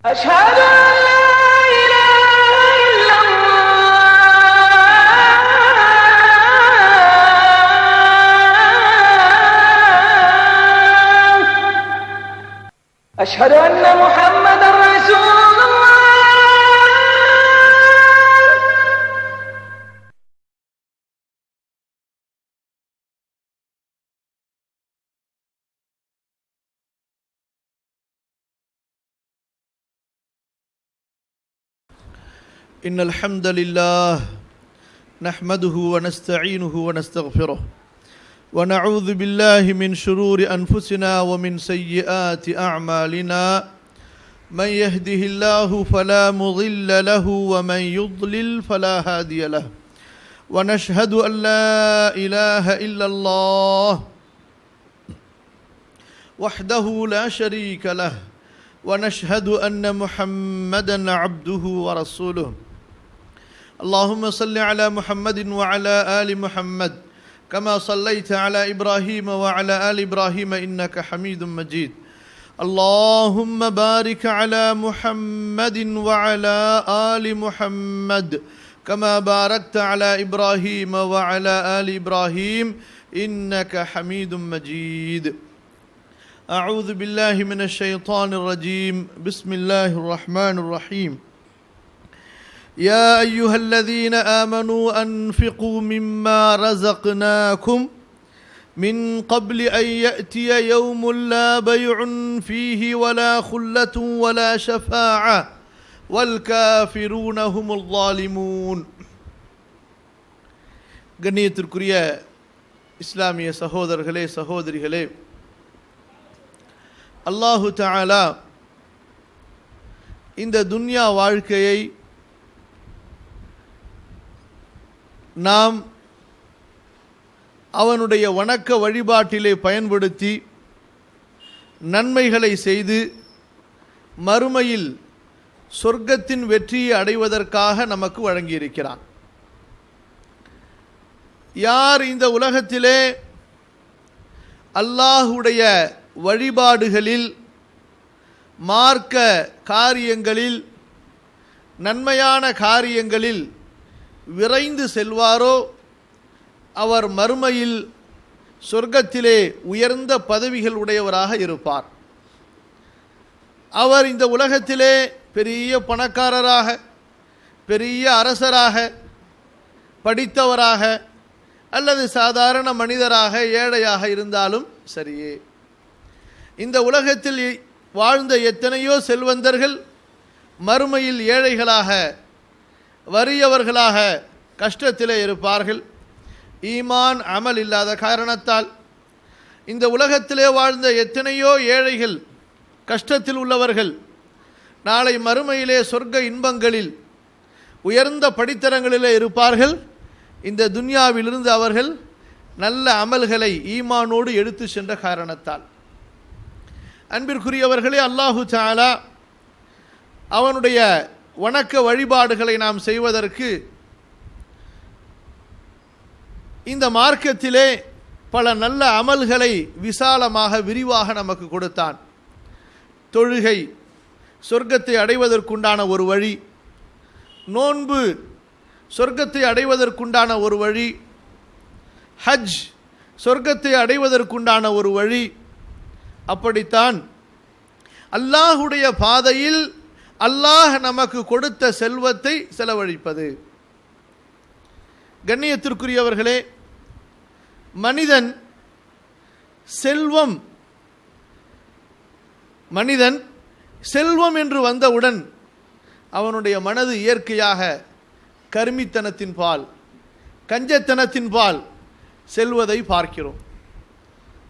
أشهد أن لا إله إلا الله أشهد أن محمدا رسول الله إن الحمد لله نحمده ونستعينه ونستغفره ونعوذ بالله من شرور أنفسنا ومن سيئات أعمالنا من يهده الله فلا مضل له ومن يضلل فلا هادي له ونشهد أن لا إله إلا الله وحده لا شريك له ونشهد أن محمدا عبده ورسوله اللهم صل على محمد وعلى آل محمد كما صليت على إبراهيم وعلى آل إبراهيم إنك حميد مجيد اللهم بارك على محمد وعلى آل محمد كما باركت على إبراهيم وعلى آل إبراهيم إنك حميد مجيد أعوذ بالله من الشيطان الرجيم بسم الله الرحمن الرحيم يا أيها الذين آمنوا أنفقوا مما رزقناكم من قبل أن يأتي يوم لا بيع فيه ولا خلة ولا شفاعة والكافرون هم الظالمون. கண்ணியத்திற்குரிய இஸ்லாமிய சகோதரர்களே சகோதரிகளே, அல்லாஹு தஆலா இந்த துன்யா வாழ்க்கையை நாம் அவனுடைய வணக்க வழிபாட்டிலே பயன்படுத்தி நன்மைகளை செய்து மறுமையில் சொர்க்கத்தின் வெற்றியை அடைவதற்காக நமக்கு வழங்கியிருக்கிறான். யார் இந்த உலகத்திலே அல்லாஹுடைய வழிபாடுகளில் மார்க்க காரியங்களில் நன்மையான காரியங்களில் விரைந்து செல்வாரோ அவர் மறுமையில் சொர்க்கத்திலே உயர்ந்த பதவிகள் உடையவராக இருப்பார். அவர் இந்த உலகத்திலே பெரிய பணக்காரராக, பெரிய அரசராக, படித்தவராக அல்லது சாதாரண மனிதராக ஏழையாக இருந்தாலும் சரியே, இந்த உலகத்தில் வாழ்ந்த எத்தனையோ செல்வந்தர்கள் மறுமையில் ஏழைகளாக, வறியவர்களாக கஷ்டத்திலே இருப்பார்கள். ஈமான் அமல் இல்லாத காரணத்தால் இந்த உலகத்திலே வாழ்ந்த எத்தனையோ ஏழைகள், கஷ்டத்தில் உள்ளவர்கள் நாளை மறுமையிலே சொர்க்க இன்பங்களில் உயர்ந்த படித்தரங்களிலே இருப்பார்கள். இந்த துன்யாவிலிருந்து அவர்கள் நல்ல அமல்களை ஈமானோடு எடுத்து சென்ற காரணத்தால். அன்பிற்குரியவர்களே, அல்லாஹு தஆலா அவனுடைய வணக்க வழிபாடுகளை நாம் செய்வதற்கு இந்த மார்க்கத்திலே பல நல்ல அமல்களை விசாலமாக விரிவாக நமக்கு கொடுத்தான். தொழுகை சொர்க்கத்தை அடைவதற்குண்டான ஒரு வழி, நோன்பு சொர்க்கத்தை அடைவதற்குண்டான ஒரு வழி, ஹஜ் சொர்க்கத்தை அடைவதற்குண்டான ஒரு வழி. அப்படித்தான் அல்லாஹுடைய பாதையில் அல்லாஹ் நமக்கு கொடுத்த செல்வத்தை செலவழிப்பது. கண்ணியத்திற்குரியவர்களே, மனிதன் செல்வம் என்று வந்தவுடன் அவனுடைய மனது இயற்கையாக கருமித்தனத்தின் பால், கஞ்சத்தனத்தின் பால் செல்வதை பார்க்கிறோம்.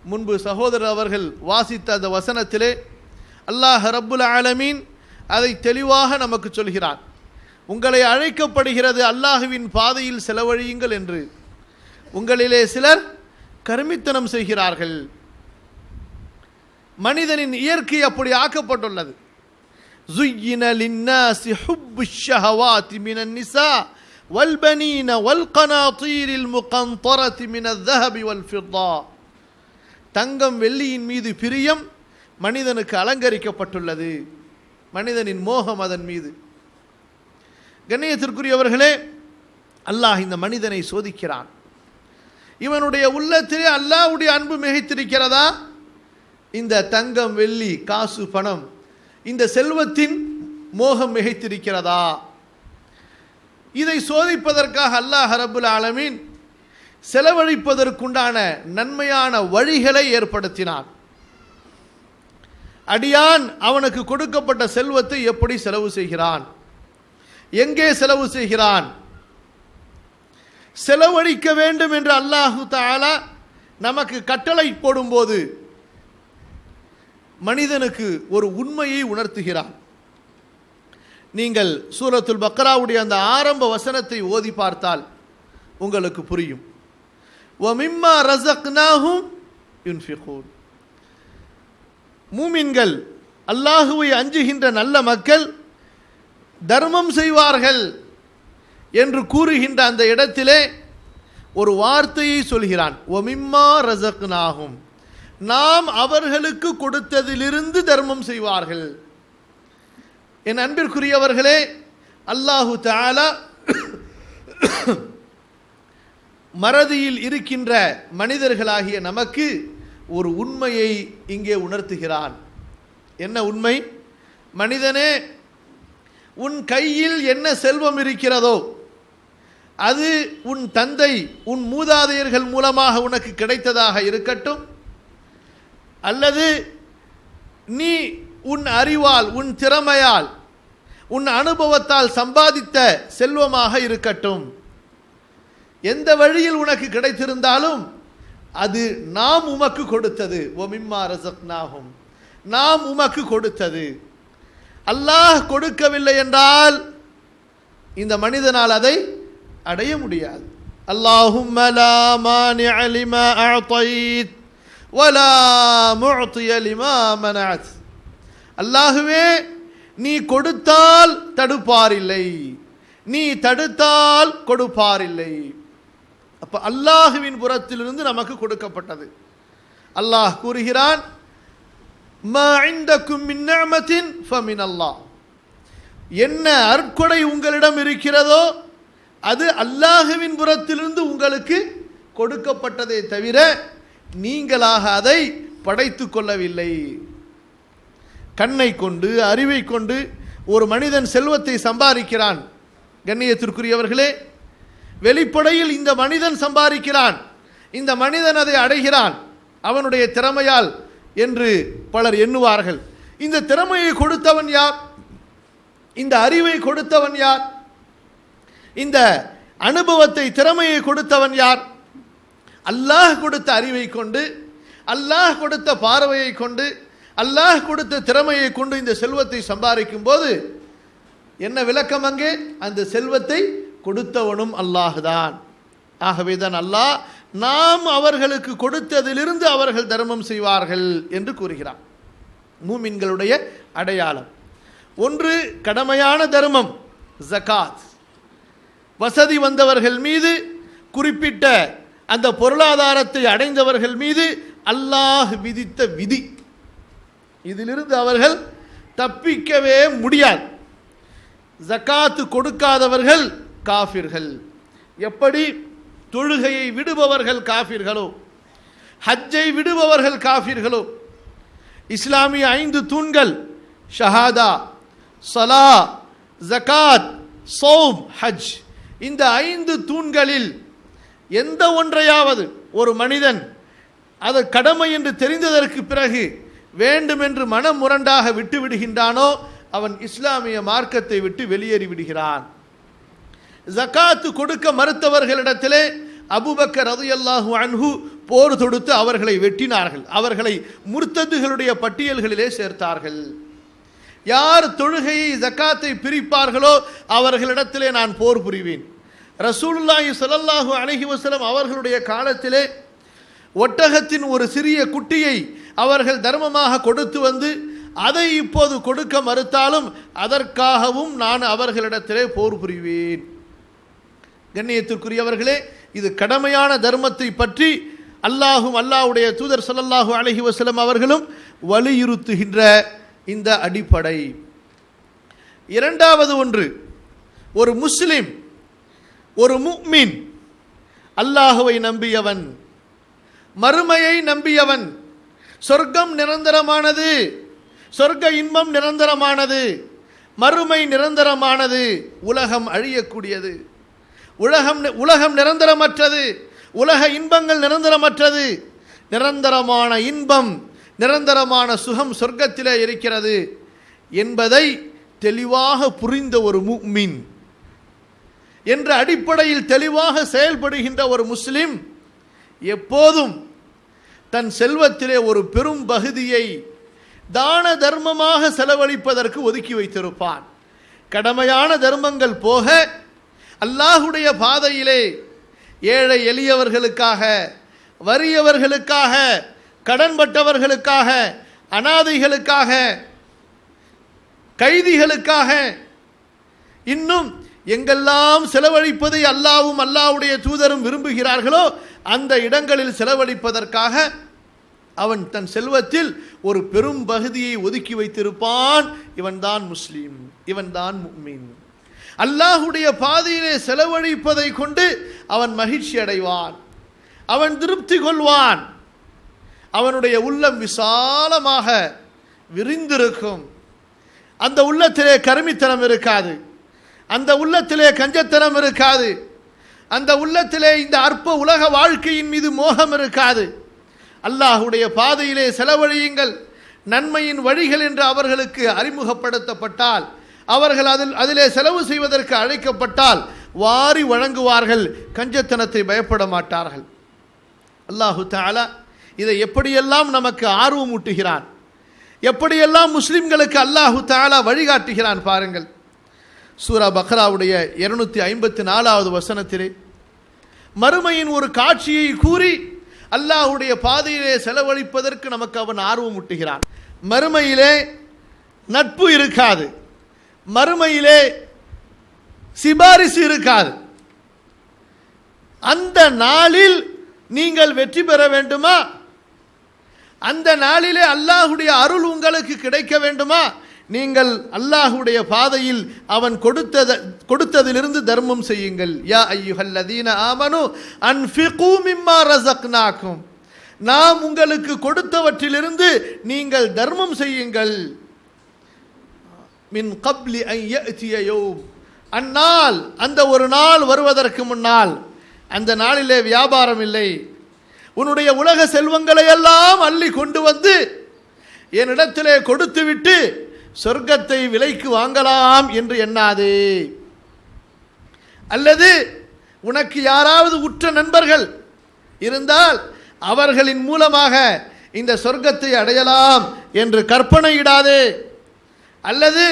முன்பு சகோதரர் அவர்கள் வாசித்த அந்த வசனத்திலே அல்லாஹ் ரப்புல் ஆலமீன் அதை தெளிவாக நமக்கு சொல்கிறான். உங்களை அழைக்கப்படுகிறது அல்லாஹுவின் பாதையில் செலவழியுங்கள் என்று. உங்களிலே சிலர் கருமித்தனம் செய்கிறார்கள். மனிதனின் இயற்கை அப்படி ஆக்கப்பட்டுள்ளது. زُيِّنَ لِلنَّاسِ حُبُّ الشَّهَوَاتِ مِنَ النِّسَاءِ وَالْبَنِينَ وَالْقَنَاطِيرِ الْمُقَنطَرَةِ مِنَ الذَّهَبِ وَالْفِضَّةِ. தங்கம் வெள்ளியின் மீது பிரியம் மனிதனுக்கு அலங்கரிக்கப்பட்டுள்ளது. மனிதனின் மோகம் அதன் மீது. கண்ணியத்திற்குரியவர்களே, அல்லாஹ் இந்த மனிதனை சோதிக்கிறான். இவனுடைய உள்ளத்திலே அல்லாஹ்வுடைய அன்பு மிகைத்திருக்கிறதா? இந்த தங்கம், வெள்ளி, காசு, பணம், இந்த செல்வத்தின் மோகம் மிகைத்திருக்கிறதா? இதை சோதிப்பதற்காக அல்லாஹ் ரப்புல் ஆலமீன் செலவழிப்பதற்குண்டான நன்மையான வழிகளை ஏற்படுத்தினான். அடியான் அவனுக்கு கொடுக்கப்பட்ட செல்வத்தை எப்படி செலவு செய்கிறான், எங்கே செலவு செய்கிறான்? செலவழிக்க வேண்டும் என்று அல்லாஹு தஆலா நமக்கு கட்டளை போடும்போது மனிதனுக்கு ஒரு உண்மையை உணர்த்துகிறான். நீங்கள் சூரத்துல் பக்ராவுடைய அந்த ஆரம்ப வசனத்தை ஓதி பார்த்தால் உங்களுக்கு புரியும். وَمِمَّا رَزَقْنَاهُمْ يُنْفِقُونَ. மூமின்கள், அல்லாஹுவை அஞ்சுகின்ற நல்ல மக்கள் தர்மம் செய்வார்கள் என்று கூறுகின்ற அந்த இடத்திலே ஒரு வார்த்தையை சொல்கிறான். وَمِمَّا رَزَقْنَاهُمْ, நாம் அவர்களுக்கு கொடுத்ததிலிருந்து தர்மம் செய்வார்கள். என் அன்பிற்குரியவர்களே, அல்லாஹு தஆலா மறதியில் இருக்கின்ற மனிதர்களாகிய நமக்கு ஒரு உண்மையை இங்கே உணர்த்துகிறான். என்ன உண்மை? மனிதனே, உன் கையில் என்ன செல்வம் இருக்கிறதோ அது உன் தந்தை, உன் மூதாதையர்கள் மூலமாக உனக்கு கிடைத்ததாக இருக்கட்டும், அல்லது நீ உன் அறிவால், உன் திறமையால், உன் அனுபவத்தால் சம்பாதித்த செல்வமாக இருக்கட்டும், எந்த வழியில் உனக்கு கிடைத்திருந்தாலும் அது நாம் உமக்கு கொடுத்தது. وَمِمَّا رَزَقْنَاهُمْ, நாம் உமக்கு கொடுத்தது. அல்லாஹ் கொடுக்கவில்லை என்றால் இந்த மனிதனால் அதை அடைய முடியாது. اللهم لا مانع لما أعطيت ولا معطي لما منعت. அல்லாஹ்வே, நீ கொடுத்தால் தடுப்பாரில்லை, நீ தடுத்தால் கொடுப்பாரில்லை. அப்ப அல்லாஹுவின் புறத்திலிருந்து நமக்கு கொடுக்கப்பட்டது. அல்லாஹ் கூறுகிறான், மா இந்தக்கும் மின் நிஅமத்தின் ஃபமின் அல்லாஹ். என்ன அற்கொடை உங்களிடம் இருக்கிறதோ அது அல்லாஹுவின் புறத்திலிருந்து உங்களுக்கு கொடுக்கப்பட்டதே தவிர நீங்களாக அதை படைத்து கொள்ளவில்லை. கண்ணை கொண்டு, அறிவை கொண்டு ஒரு மனிதன் செல்வத்தை சம்பாதிக்கிறான். கண்ணியத்திற்குரியவர்களே, வெளிப்படையில் இந்த மனிதன் சம்பாதிக்கிறான், இந்த மனிதன் அதை அடைகிறான் அவனுடைய திறமையால் என்று பலர் எண்ணுவார்கள். இந்த திறமையை கொடுத்தவன் யார்? இந்த அறிவை கொடுத்தவன் யார்? இந்த அனுபவத்தை, திறமையை கொடுத்தவன் யார்? அல்லாஹ் கொடுத்த அறிவை கொண்டு, அல்லாஹ் கொடுத்த பார்வையை கொண்டு, அல்லாஹ் கொடுத்த திறமையை கொண்டு இந்த செல்வத்தை சம்பாதிக்கும் போது என்ன விளக்கம் அங்கே? அந்த செல்வத்தை கொடுத்தவனும் அல்லாஹ்தான். ஆகவேதான் அல்லாஹ் நாம் அவர்களுக்கு கொடுத்ததிலிருந்து அவர்கள் தர்மம் செய்வார்கள் என்று கூறுகிறார். மூமின்களுடைய அடையாளம் ஒன்று கடமையான தர்மம், ஜகாத். வசதி வந்தவர்கள் மீது, குறிப்பிட்ட அந்த பொருளாதாரத்தை அடைந்தவர்கள் மீது அல்லாஹ் விதித்த விதி, இதிலிருந்து அவர்கள் தப்பிக்கவே முடியாது. ஜகாத்து கொடுக்காதவர்கள் காஃபிர்கள். எப்படி தொழுகையை விடுபவர்கள் காஃபிர்களோ, ஹஜ்ஜை விடுபவர்கள் காஃபிர்களோ, இஸ்லாமிய 5 தூண்கள் ஷஹாதா, சலா, ஜகாத், சௌம், ஹஜ், இந்த 5 தூண்களில் எந்த ஒன்றையாவது ஒரு மனிதன் அது கடமை என்று தெரிந்ததற்கு பிறகு வேண்டுமென்று மனம் முரண்டாக விட்டு விடுகின்றானோ அவன் இஸ்லாமிய மார்க்கத்தை விட்டு வெளியேறி விடுகிறான். ஜகாத்து கொடுக்க மறுத்தவர்களிடத்திலே அபூபக்கர் ரலியல்லாஹு அன்ஹு போர் தொடுத்து அவர்களை வெட்டினார்கள், அவர்களை முர்த்ததுகளுடைய பட்டியல்களிலே சேர்த்தார்கள். யார் தொழுகையை ஜகாத்தை பிரிப்பார்களோ அவர்களிடத்திலே நான் போர் புரிவேன். ரசூலுல்லாஹி ஸல்லல்லாஹு அலைஹி வஸல்லம் அவர்களுடைய காலத்திலே ஒட்டகத்தின் ஒரு சிறிய குட்டியை அவர்கள் தர்மமாக கொடுத்து வந்து அதை இப்போது கொடுக்க மறுத்தாலும் அதற்காகவும் நான் அவர்களிடத்திலே போர் புரிவேன். கண்ணியத்திற்குரியவர்களே, இது கடமையான தர்மத்தை பற்றி அல்லாஹும் அல்லாஹ்வுடைய தூதர் ஸல்லல்லாஹு அலைஹி வஸல்லம் அவர்களும் வலியுறுத்துகின்ற இந்த அடிப்படை. இரண்டாவது ஒன்று, ஒரு முஸ்லிம், ஒரு முஃமின், அல்லாஹுவை நம்பியவன், மறுமையை நம்பியவன், சொர்க்கம் நிரந்தரமானது, சொர்க்க இன்பம் நிரந்தரமானது, மறுமை நிரந்தரமானது, உலகம் அழியக்கூடியது, உலகம் நிரந்தரமற்றது, உலக இன்பங்கள் நிரந்தரமற்றது, நிரந்தரமான இன்பம், நிரந்தரமான சுகம் சொர்க்கத்திலே இருக்கிறது என்பதை தெளிவாக புரிந்த ஒரு முஃமின் என்ற அடிப்படையில் தெளிவாக செயல்படுகின்ற ஒரு முஸ்லிம் எப்போதும் தன் செல்வத்திலே ஒரு பெரும் பகுதியை தான தர்மமாக செலவழிப்பதற்கு ஒதுக்கி வைத்திருப்பான். கடமையான தர்மங்கள் போக அல்லாஹுடைய பாதையிலே ஏழை எளியவர்களுக்காக, வறியவர்களுக்காக, கடன்பட்டவர்களுக்காக, அனாதைகளுக்காக, கைதிகளுக்காக, இன்னும் எங்கெல்லாம் செலவழிப்பதை அல்லாஹ்வும் அல்லாஹ்வுடைய தூதரும் விரும்புகிறார்களோ அந்த இடங்களில் செலவழிப்பதற்காக அவன் தன் செல்வத்தில் ஒரு பெரும் பகுதியை ஒதுக்கி வைத்திருப்பான். இவன்தான் முஸ்லீம், இவன்தான் முஃமின். அல்லாஹுடைய பாதையிலே செலவழிப்பதை கொண்டு அவன் மகிழ்ச்சி அடைவான், அவன் திருப்தி கொள்வான், அவனுடைய உள்ளம் விசாலமாக விரிந்திருக்கும். அந்த உள்ளத்திலே கருமித்தனம் இருக்காது, அந்த உள்ளத்திலே கஞ்சத்தனம் இருக்காது, அந்த உள்ளத்திலே இந்த அற்ப உலக வாழ்க்கையின் மீது மோகம் இருக்காது. அல்லாஹுடைய பாதையிலே செலவழியுங்கள், நன்மையின் வழிகள் என்று அவர்களுக்கு அறிமுகப்படுத்தப்பட்டால், அவர்கள் அதிலே செலவு செய்வதற்கு அழைக்கப்பட்டால் வாரி வழங்குவார்கள், கஞ்சத்தனத்தை பயப்பட மாட்டார்கள். அல்லாஹு தஆலா இதை எப்படியெல்லாம் நமக்கு ஆர்வமூட்டுகிறான், எப்படியெல்லாம் முஸ்லிம்களுக்கு அல்லாஹு தஆலா வழிகாட்டுகிறான் பாருங்கள். சூரா பக்ராவுடைய 254வது வசனத்திலே மறுமையின் ஒரு காட்சியை கூறி அல்லாஹுடைய பாதையிலே செலவழிப்பதற்கு நமக்கு அவன் ஆர்வமூட்டுகிறான். மறுமையிலே நட்பு இருக்காது, மறுமையிலே சிபாரிசு இருக்காது. அந்த நாளில் நீங்கள் வெற்றி பெற வேண்டுமா, அந்த நாளிலே அல்லாஹுடைய அருள் உங்களுக்கு கிடைக்க வேண்டுமா, நீங்கள் அல்லாஹுடைய பாதையில் அவன் கொடுத்ததிலிருந்து தர்மம் செய்யுங்கள். யா அய்யுஹல்லதீன ஆமனு அன்ஃபிகு மிம்மா ரஸக்னாக்கும், நாம் உங்களுக்கு கொடுத்தவற்றிலிருந்து நீங்கள் தர்மம் செய்யுங்கள். மின் கப்லி அன் யஅதிய யௌம், அந்நாள், அந்த ஒரு நாள் வருவதற்கு முன்னால். அந்த நாளிலே வியாபாரம் இல்லை. உன்னுடைய உலக செல்வங்களை எல்லாம் அள்ளி கொண்டு வந்து என்னிடத்திலே கொடுத்துவிட்டு சொர்க்கத்தை விலைக்கு வாங்கலாம் என்று எண்ணாதே. அல்லது உனக்கு யாராவது உற்ற நண்பர்கள் இருந்தால் அவர்களின் மூலமாக இந்த சொர்க்கத்தை அடையலாம் என்று கற்பனையிடாதே. அல்லது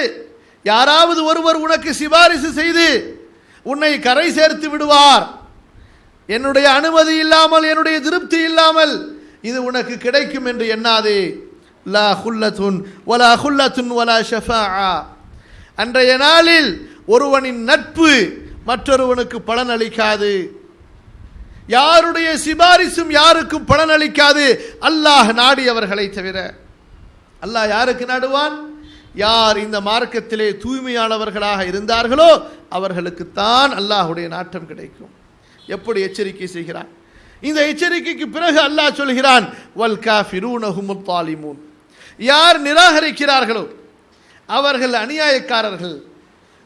யாராவது ஒருவர் உனக்கு சிபாரிசு செய்து உன்னை கரை சேர்த்து விடுவார், என்னுடைய அனுமதி இல்லாமல், என்னுடைய திருப்தி இல்லாமல் இது உனக்கு கிடைக்கும் என்று எண்ணாதே. லா குல்லத்துன் வலா குல்லத்துன் வலா ஷஃபாஆ, அன்றைய நாளில் ஒருவனின் நட்பு மற்றொருவனுக்கு பலன் அளிக்காது, யாருடைய சிபாரிசும் யாருக்கும் பலன் அளிக்காது, அல்லாஹ் நாடியவர்களை தவிர. அல்லாஹ் யாருக்கு நாடுவான்? யார் இந்த மார்க்கத்திலே தூய்மையானவர்களாக இருந்தார்களோ அவர்களுக்குத்தான் அல்லாஹுடைய நாட்டம் கிடைக்கும். எப்படி எச்சரிக்கை செய்கிறான்? இந்த எச்சரிக்கைக்கு பிறகு அல்லாஹ் சொல்கிறான், வல் காஃபிரூன ஹுமுல் ஸாலிமூன், யார் நிராகரிக்கிறார்களோ அவர்கள் அநியாயக்காரர்கள்.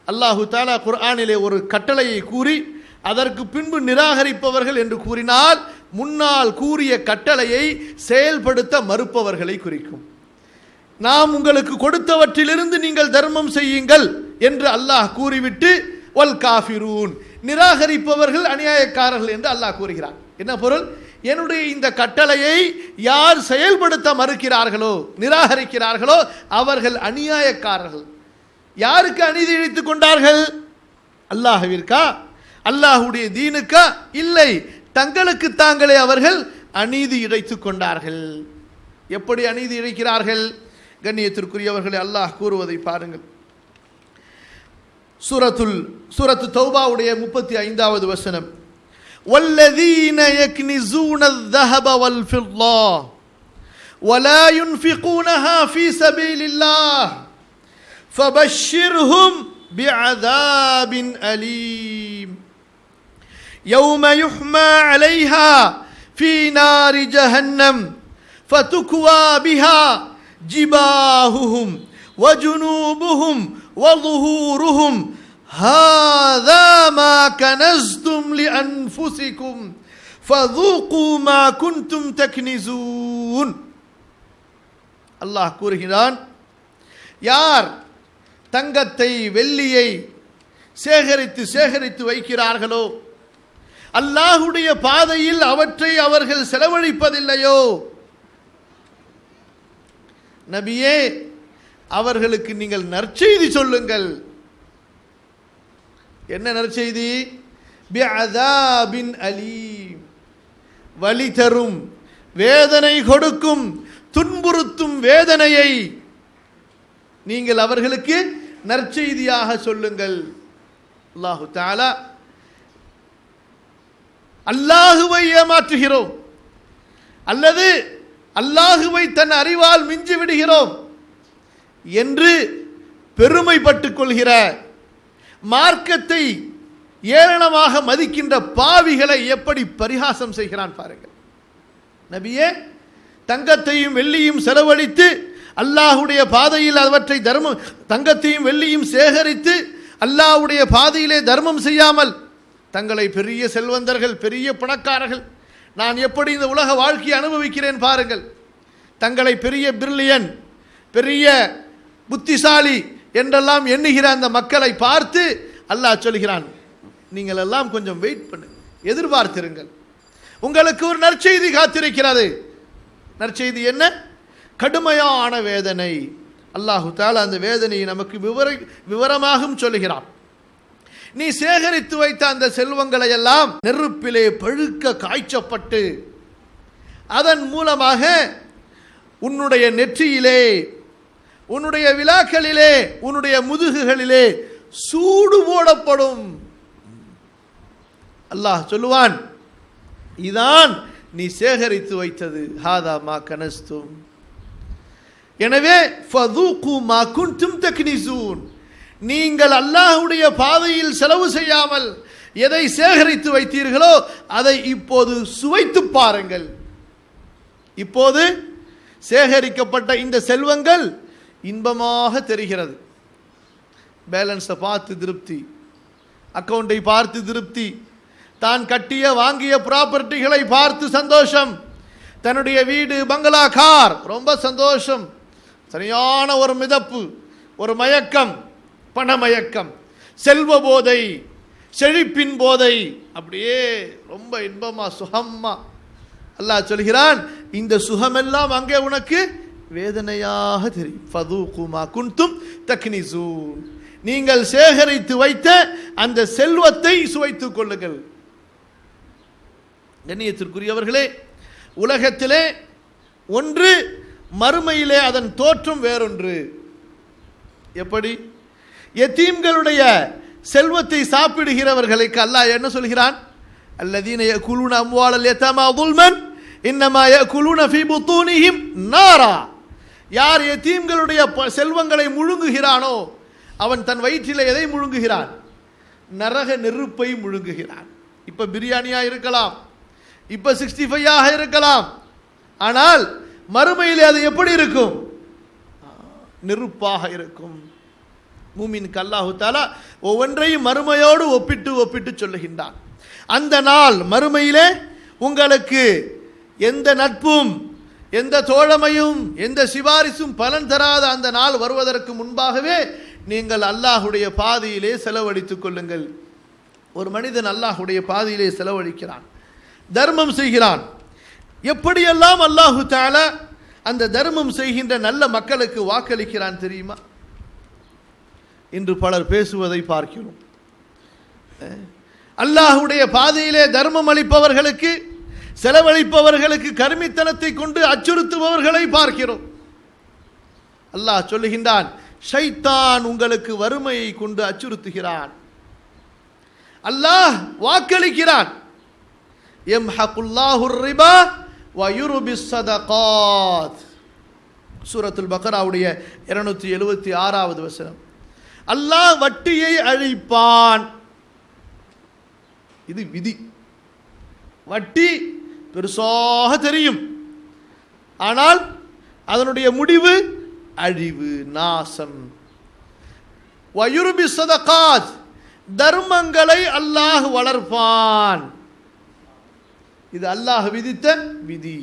அல்லாஹு தஆலா குர்ஆனிலே ஒரு கட்டளையை கூறி அதற்கு பின்பு நிராகரிப்பவர்கள் என்று கூறினால் முன்னால் கூறிய கட்டளையை செயல்படுத்த மறுப்பவர்களை குறிக்கும். நாம் உங்களுக்கு கொடுத்தவற்றிலிருந்து நீங்கள் தர்மம் செய்யுங்கள் என்று அல்லாஹ் கூறிவிட்டு வல் காஃபிரூன், நிராகரிப்பவர்கள் அநியாயக்காரர்கள் என்று அல்லாஹ் கூறுகிறான். என்ன பொருள்? என்னுடைய இந்த கட்டளையை யார் செயல்படுத்த மறுக்கிறார்களோ, நிராகரிக்கிறார்களோ அவர்கள் அநியாயக்காரர்கள். யாருக்கு அநீதி இழைத்துக் கொண்டார்கள்? அல்லாஹ்விற்கா, அல்லாஹுடைய தீனுக்கா? இல்லை, தங்களுக்கு தாங்களே அவர்கள் அநீதி இழைத்துக் கொண்டார்கள். எப்படி அநீதி இழைக்கிறார்கள்? கண்ணியத்திற்குரியவர்களை அல்லாஹ் கூறுவதை பாருங்கள். சூரத்து தௌபாவுடைய 35வது வசனம், வல்லதீன யக்னிஸூன الذهب والفضة ولا ينفقونها في سبيل الله فبشرهم بعذاب أليم يوم يحمى عليها في نار جهنم فتكوى بها جباههم وجنوبهم وظهورهم هذا ما كنزتم لأنفسكم فذوقوا ما كنتم تكنزون. அல்லாஹ் கூறுகிறான், யார் தங்கத்தை வெள்ளியை சேகரித்து சேகரித்து வைக்கிறார்களோ, அல்லாஹுடைய பாதையில் அவற்றை அவர்கள் செலவழிப்பதில்லையோ, நபியே அவர்களுக்கு நீங்கள் நற்செய்தி சொல்லுங்கள். என்ன நற்செய்தி? பிஅதாபின் அலீம், வலி தரும், வேதனை கொடுக்கும், துன்புறுத்தும் வேதனையை நீங்கள் அவர்களுக்கு நற்செய்தியாக சொல்லுங்கள். அல்லாஹு தஆலா, அல்லாஹுவை ஏமாற்றுகிறோம் அல்லது அல்லாஹுவை தன் அறிவால் மிஞ்சி விடுகிறோம் என்று பெருமைப்பட்டுக் கொள்கிற, மார்க்கத்தை ஏளனமாக மதிக்கின்ற பாவிகளை எப்படி பரிகாசம் செய்கிறான் பாருங்கள். நபியே, தங்கத்தையும் வெள்ளியும் செலவழித்து அல்லாஹுடைய பாதையில் அவற்றை தங்கத்தையும் வெள்ளியும் சேகரித்து அல்லாஹுடைய பாதையிலே தர்மம் செய்யாமல் தங்களை பெரிய செல்வந்தர்கள், பெரிய பணக்காரர்கள், நான் எப்படி இந்த உலக வாழ்க்கையை அனுபவிக்கிறேன் பாருங்கள், தங்களை பெரிய பிரில்லியன், பெரிய புத்திசாலி என்றெல்லாம் எண்ணுகிற அந்த மக்களை பார்த்து அல்லாஹ் சொல்கிறான், நீங்கள் எல்லாம் கொஞ்சம் வெயிட் பண்ணுங்க, எதிர்பார்த்திருங்கள், உங்களுக்கு ஒரு நற்செய்தி காத்திருக்கிறது. நற்செய்தி என்ன? கடுமையான வேதனை. அல்லாஹு தஆலா அந்த வேதனையை நமக்கு விவரமாகவும் சொல்லுகிறான். நீ சேகரித்து வைத்த அந்த செல்வங்களை எல்லாம் நெருப்பிலே பழுக்க காய்ச்சப்பட்டு அதன் மூலமாக உன்னுடைய நெற்றியிலே, உன்னுடைய விலாக்களிலே, உன்னுடைய முதுகுகளிலே சூடு போடப்படும். அல்லாஹ் சொல்லுவான், இதான் நீ சேகரித்து வைத்தது. ஹாதா மா கனஸ்தும். எனவே ஃபதூகு மா குன்தும் தக்னிசூன், நீங்கள் அல்லாஹ்வுடைய பாதையில் செலவு செய்யாமல் எதை சேகரித்து வைத்தீர்களோ அதை இப்போது சுவைத்து பாருங்கள். இப்போது சேகரிக்கப்பட்ட இந்த செல்வங்கள் இன்பமாக தெரிகிறது. பேலன்ஸை பார்த்து திருப்தி, அக்கவுண்டை பார்த்து திருப்தி, தான் கட்டிய வாங்கிய ப்ராப்பர்ட்டிகளை பார்த்து சந்தோஷம், தன்னுடைய வீடு, பங்களா, கார், ரொம்ப சந்தோஷம், சரியான ஒரு மிதப்பு, ஒரு மயக்கம், பணமயக்கம், செல்வ போதை, செழிப்பின் போதை, அப்படியே ரொம்ப இன்பமா சுகமா. அல்லாஹ் சொல்கிறான், இந்த சுகமெல்லாம் அங்கே உனக்கு வேதனையாக தெரியும். ஃபதூகு மா குன்தும் தக்னிசூன், நீங்கள் சேகரித்து வைத்த அந்த செல்வத்தை சுவைத்துக் கொள்ளுங்கள். கண்ணியத்திற்குரியவர்களே, உலகத்திலே ஒன்று, மறுமையிலே அதன் தோற்றம் வேறொன்று. எப்படி? யதீம்களுடைய செல்வத்தை சாப்பிடுகிறவர்களுக்கு அல்லாஹ் என்ன சொல்கிறான்? அல்லதீன யகுலூன அம்வாலல் யதாமா ظுல்மன் இன்னமா யகுலூன ஃபீ புத்தூனிஹிம் நாரா. யார் யதீம்களுடைய செல்வங்களை முழுங்குகிறானோ அவன் தன் வயிற்றிலே எதை முழுங்குகிறான்? நரக நெருப்பை முழுங்குகிறான். இப்ப பிரியாணியா இருக்கலாம், இப்ப 65 இருக்கலாம், ஆனால் மறுமையிலே அது எப்படி இருக்கும்? நெருப்பாக இருக்கும். மூமினுக்கு அல்லாஹு தஆலா ஒவ்வொன்றையும் மறுமையோடு ஒப்பிட்டு ஒப்பிட்டு சொல்லுகின்றான். அந்த நாள் மறுமையிலே உங்களுக்கு எந்த நட்பும், எந்த தோழமையும், எந்த சிபாரிசும் பலன் தராத அந்த நாள் வருவதற்கு முன்பாகவே நீங்கள் அல்லாஹுடைய பாதையிலே செலவழித்துக் கொள்ளுங்கள். ஒரு மனிதன் அல்லாஹுடைய பாதையிலே செலவழிக்கிறான், தர்மம் செய்கிறான். எப்படியெல்லாம் அல்லாஹு தஆலா அந்த தர்மம் செய்கின்ற நல்ல மக்களுக்கு வாக்களிக்கிறான் தெரியுமா? இன்று பலர் பேசுவதை பார்க்கிறோம். அல்லாஹுடைய பாதையிலே தர்மம் அளிப்பவர்களுக்கு, செலவழிப்பவர்களுக்கு கருமித்தனத்தை கொண்டு அச்சுறுத்துபவர்களை பார்க்கிறோம். அல்லாஹ் சொல்லுகின்றான், ஷைத்தான் உங்களுக்கு வறுமையை கொண்டு அச்சுறுத்துகிறான். அல்லாஹ் வாக்களிக்கிறான், யம்ஹகுல்லாஹு ரிபா வ யுர்பிஸ் ஸதகாத். சூரத்துல் பக்ராவுடைய 276வது வசனம். அல்லாஹ் வட்டியை அழிப்பான். இது விதி. வட்டி பெருசாக தெரியும், ஆனால் அதனுடைய முடிவு அழிவு, நாசம். வயுர்பி ஸதகாத், தர்மங்களை அல்லாஹ் வளர்ப்பான். இது அல்லாஹ் விதித்த விதி.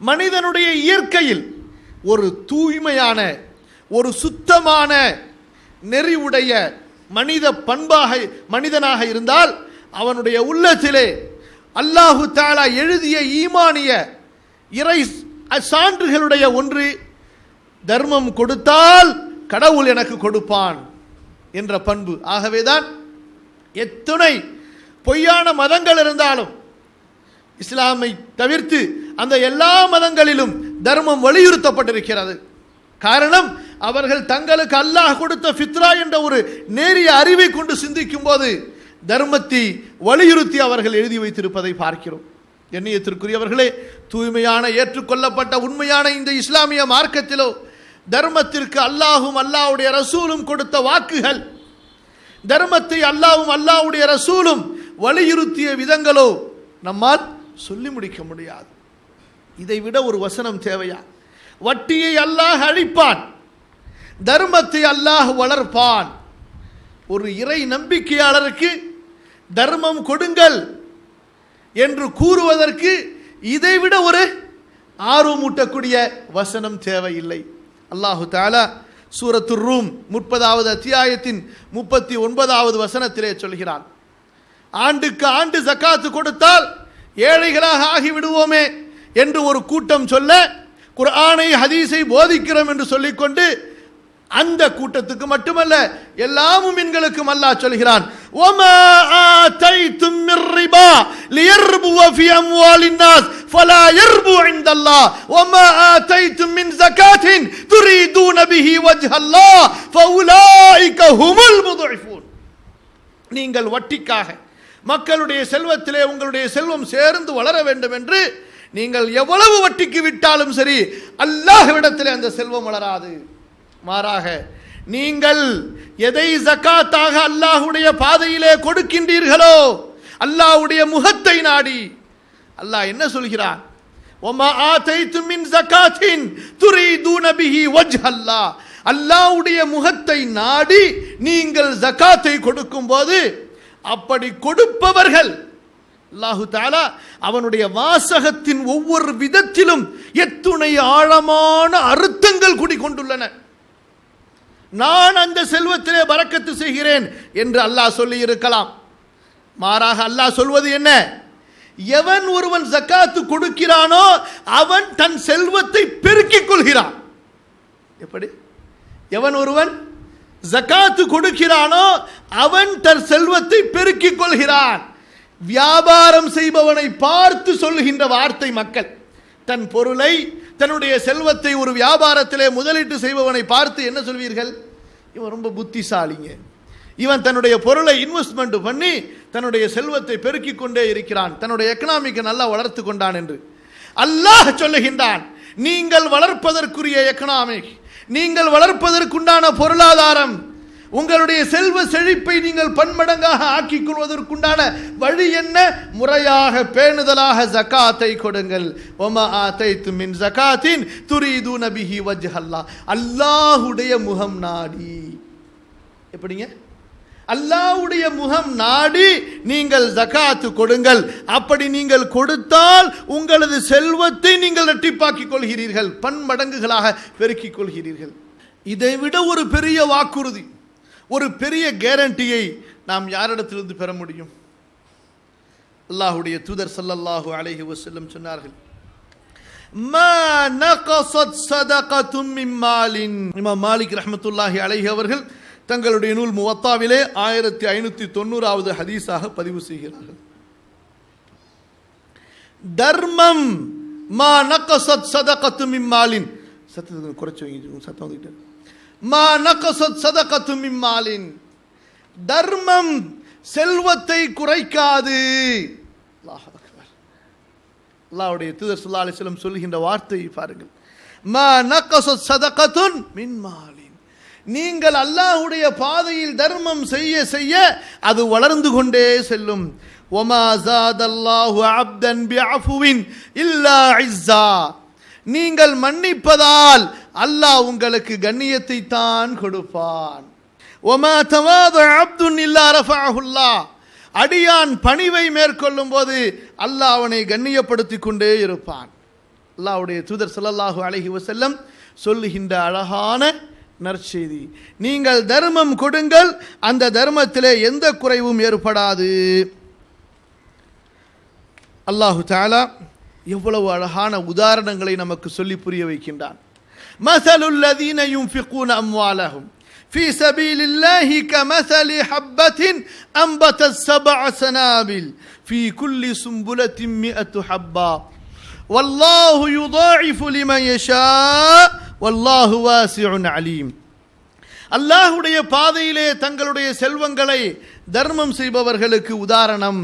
மனிதனுடைய இயற்கையில் ஒரு தூய்மையான, ஒரு சுத்தமான நெறிவுடைய மனிதனாக இருந்தால் அவனுடைய உள்ளத்திலே அல்லாஹு தஆலா எழுதிய ஈமானிய இறை சான்றுகளுடைய ஒன்று, தர்மம் கொடுத்தால் கடவுள் எனக்கு கொடுப்பான் என்ற பண்பு. ஆகவேதான் எத்தனை பொய்யான மதங்கள் இருந்தாலும் இஸ்லாமை தவிர்த்து அந்த எல்லா மதங்களிலும் தர்மம் வலியுறுத்தப்பட்டிருக்கிறது. காரணம், அவர்கள் தங்களுக்கு அல்லாஹ் கொடுத்த ஃபித்ரா என்ற ஒரு நேரிய அறிவை கொண்டு சிந்திக்கும் போது தர்மத்தை வலியுறுத்தி அவர்கள் எழுதி வைத்திருப்பதை பார்க்கிறோம். எண்ணியத்திற்குரியவர்களே, தூய்மையான ஏற்றுக்கொள்ளப்பட்ட உண்மையான இந்த இஸ்லாமிய மார்க்கத்திலோ தர்மத்திற்கு அல்லாஹும் அல்லாஹ்வுடைய ரசூலும் கொடுத்த வாக்குகள், தர்மத்தை அல்லாஹ்வும் அல்லாஹ்வுடைய ரசூலும் வலியுறுத்திய விதங்களோ நம்மால் சொல்லி முடிக்க முடியாது. இதைவிட ஒரு வசனம் தேவையா? வட்டியை அல்லாஹ் அழிப்பான், தர்மத்தை அல்லாஹ் வளர்ப்பான். ஒரு இறை நம்பிக்கையாளருக்கு தர்மம் கொடுங்கள் என்று கூறுவதற்கு இதைவிட ஒரு ஆர்வமூட்டக்கூடிய வசனம் தேவையில்லை. அல்லாஹு தஆலா சூரத்துர் ரூம் 30வது அத்தியாயத்தின் 39வது வசனத்திலே சொல்கிறான், ஆண்டுக்கு ஆண்டு ஜக்காத்து கொடுத்தால் ஏழைகளாக ஆகிவிடுவோமே என்று ஒரு கூட்டம் சொல்ல, குர்ஆனை ஹதீஸை போதிக்கிறோம் என்று சொல்லிக்கொண்டு அந்த கூட்டத்துக்கு மட்டுமல்ல எல்லா முஃமின்களுக்கும் அல்லாஹ் சொல்கிறான், வமா ஆதைதும் மிர் ரிபா லியர்பு ஃபீ அம்வாலின் நாஸ் ஃபலா யர்பு இன்தல்லாஹ் வமா ஆதைதும் மின் ஸகாத்தின் துரீதுன பிஹி வஜ்ஹல்லாஹ் ஃபஉலாயிக ஹுமுல் முضعفون. நீங்கள் வட்டிக்காக மக்களுடைய செல்வத்திலே உங்களுடைய செல்வம் சேர்ந்து வளர வேண்டும் என்று நீங்கள் எவ்வளவு வட்டிக்கு விட்டாலும் சரி அல்லாஹ்விடத்திலே அந்த செல்வம் வளராது. மாறாக நீங்கள் எதை ஜகாத்தாக அல்லாஹ்வுடைய பாதையிலே கொடுக்கின்றீர்களோ, அல்லாஹ்வுடைய முகத்தை நாடி, அல்லாஹ் என்ன சொல்கிறான், வமா ஆதைதும் மின் ஸகாத்தின் துரீதுன பிஹி வஜ்ஹல்லாஹ், அல்லாஹ்வுடைய முகத்தை நாடி நீங்கள் ஜகாத்தை கொடுக்கும்போது அப்படி கொடுப்பவர்கள் அல்லாஹு தஆலா அவனுடைய வாசகத்தின் ஒவ்வொரு விதத்திலும் எத்துணை ஆழமான அர்த்தங்கள் குடிகொண்டுள்ளன. நான் அந்த செல்வத்திலே பரக்கத்து செய்கிறேன் என்று அல்லாஹ் சொல்லி இருக்கலாம். மாறாக அல்லாஹ் சொல்வது என்ன, எவன் ஒருவன் ஜக்காத்து கொடுக்கிறானோ அவன் தன் செல்வத்தை பெருக்கிக் கொள்கிறான். எப்படி? எவன் ஒருவன் ஜக்காத்து கொடுக்கிறானோ அவன் தன் செல்வத்தை பெருக்கிக் கொள்கிறான். வியாபாரம் செய்பவனை பார்த்து சொல்லுகின்ற வார்த்தை மக்கள். தன் பொருளை, தன்னுடைய செல்வத்தை ஒரு வியாபாரத்திலே முதலீட்டு செய்பவனை பார்த்து என்ன சொல்வீர்கள்? இவன் ரொம்ப புத்திசாலிங்க, இவன் தன்னுடைய பொருளை இன்வெஸ்ட்மெண்ட் பண்ணி தன்னுடைய செல்வத்தை பெருக்கிக் கொண்டே இருக்கிறான், தன்னுடைய எக்கனாமிக்கை நல்லா வளர்த்து கொண்டான் என்று. அல்லாஹ் சொல்லுகின்றான், நீங்கள் வளர்ப்பதற்குரிய எக்கனாமிக், நீங்கள் வளர்ப்பதற்குண்டான பொருளாதாரம், உங்களுடைய செல்வ செழிப்பை நீங்கள் பன்மடங்காக ஆக்கிக் கொள்வதற்குண்டான வழி என்ன? முறையாக பேணுதலாக ஜகாத்தை கொடுங்கள். வமா ஆதைதும் மின் ஸகாத்தின் துரீதுன பிஹி வஜ்ஹல்லாஹ், அல்லாஹ்வுடைய முகம் நாடி. எப்படிங்க? அல்லாஹ்வுடைய முகம் நாடி நீங்கள் ஜகாத்து கொடுங்கள். அப்படி நீங்கள் கொடுத்தால் உங்களது செல்வத்தை நீங்கள் இரட்டிப்பாக்கிக் கொள்கிறீர்கள், பன்மடங்குகளாக பெருக்கிக் கொள்கிறீர்கள். இதைவிட ஒரு பெரிய வாக்குறுதி, ஒரு பெரிய கேரண்டியை நாம் யாரிடத்திலிருந்து பெற முடியும்? அல்லாஹ்வுடைய தூதர் ஸல்லல்லாஹு அலைஹி வஸல்லம் சொன்னார்கள், மா நகஸத் ஸதகத்தும் மின் மாலின். இமாம் மாலிக் ரஹ்மத்துல்லாஹி அலைஹி அவர்கள் தங்களுடைய நூல் முவத்தாவிலே 1590வது ஹதீஸாக பதிவு செய்கிறார்கள். தர்மம் மா நகஸத் ஸதகத்தும் மின் மாலின், சத்தத்தை குறைச்சு வைங்க, சத்தம் வந்துட்டே. மா நகஸத் ஸதகத்தும் மின் மாலின், தர்மம் செல்வத்தை குறைக்காது. அல்லாஹ் அக்பர். அல்லாஹ்வுடைய தூதர் ஸல்லல்லாஹு அலைஹி வஸல்லம் சொல்கின்ற வார்த்தையை பாருங்கள். மா நகஸத் ஸதகத்துன் மின் மாலின். நீங்கள் அல்லாஹ்வுடைய பாதையில் தர்மம் செய்ய செய்ய அது வளர்ந்து கொண்டே செல்லும். வமா ஸாதல்லாஹு அப்தன் பிஅஃப்வின் இல்லா இஸ்ஸா. நீங்கள் மன்னிப்பதால் அல்லாஹ் உங்களுக்கு கண்ணியத்தை தான் கொடுப்பான். வமா தவாதஅ அப்துன் இல்லா ரஃபஅஹுல்லாஹ். அடியான் பணிவை மேற்கொள்ளும் போது அல்லாஹ் அவனை கண்ணியப்படுத்திக் கொண்டே இருப்பான். அல்லாஹ்வுடைய தூதர் ஸல்லல்லாஹு அலைஹி வஸல்லம் சொல்லுகின்ற அழகான நற்செய்தி. நீங்கள் தர்மம் கொடுங்கள், அந்த தர்மத்திலே எந்த குறைவும் ஏற்படாது. அல்லாஹு தஆலா எவ்வளவு அழகான உதாரணங்களை நமக்கு சொல்லி புரிய வைக்கின்றான். மஸலுல் லதீன யுன்ஃபிகூன அம்வாலஹும் ஃபீ ஸபீலில்லாஹி கமஸலி ஹப்பத்தின் அம்பதத் ஸபஅ ஸனாபில் ஃபீ குல்லி சும்புலத்தின் மிஅத்து ஹப்பா வல்லாஹு யுதாஇஃபு லிமன் யஷா வல்லாஹு வாஸிஉன் அலீம். அல்லாஹ்வுடைய பாதையிலே தங்களுடைய செல்வங்களை தர்மம் செய்பவர்களுக்கு உதாரணம்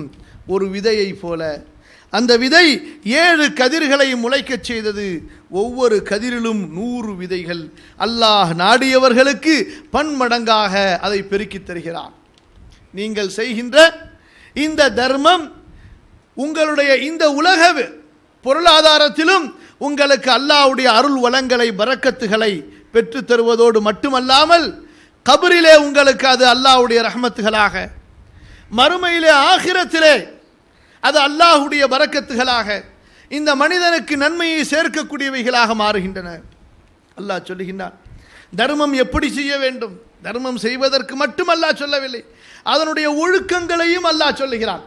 ஒரு விதையை போல. அந்த விதை 7 கதிர்களை முளைக்கச் செய்தது. ஒவ்வொரு கதிரிலும் 100 விதைகள். அல்லாஹ் நாடியவர்களுக்கு பன்மடங்காக அதை பெருக்கித் தருகிறான். நீங்கள் செய்கின்ற இந்த தர்மம் உங்களுடைய இந்த உலக பொருளாதாரத்திலும் உங்களுக்கு அல்லாஹ்வுடைய அருள் வளங்களை பரக்கத்துகளை பெற்று தருவதோடு மட்டுமல்லாமல் கபரிலே உங்களுக்கு அது அல்லாஹ்வுடைய ரஹ்மத்துகளாக, மறுமையிலே ஆகிரத்திலே அது அல்லாஹ்வுடைய பரக்கத்துகளாக இந்த மனிதனுக்கு நன்மையை சேர்க்கக்கூடியவைகளாக மாறுகின்றன. அல்லாஹ் சொல்லுகின்றான், தர்மம் எப்படி செய்ய வேண்டும். தர்மம் செய்வதற்கு மட்டும் அல்லாஹ் சொல்லவில்லை, அதனுடைய ஒழுக்கங்களையும் அல்லாஹ் சொல்லுகிறான்.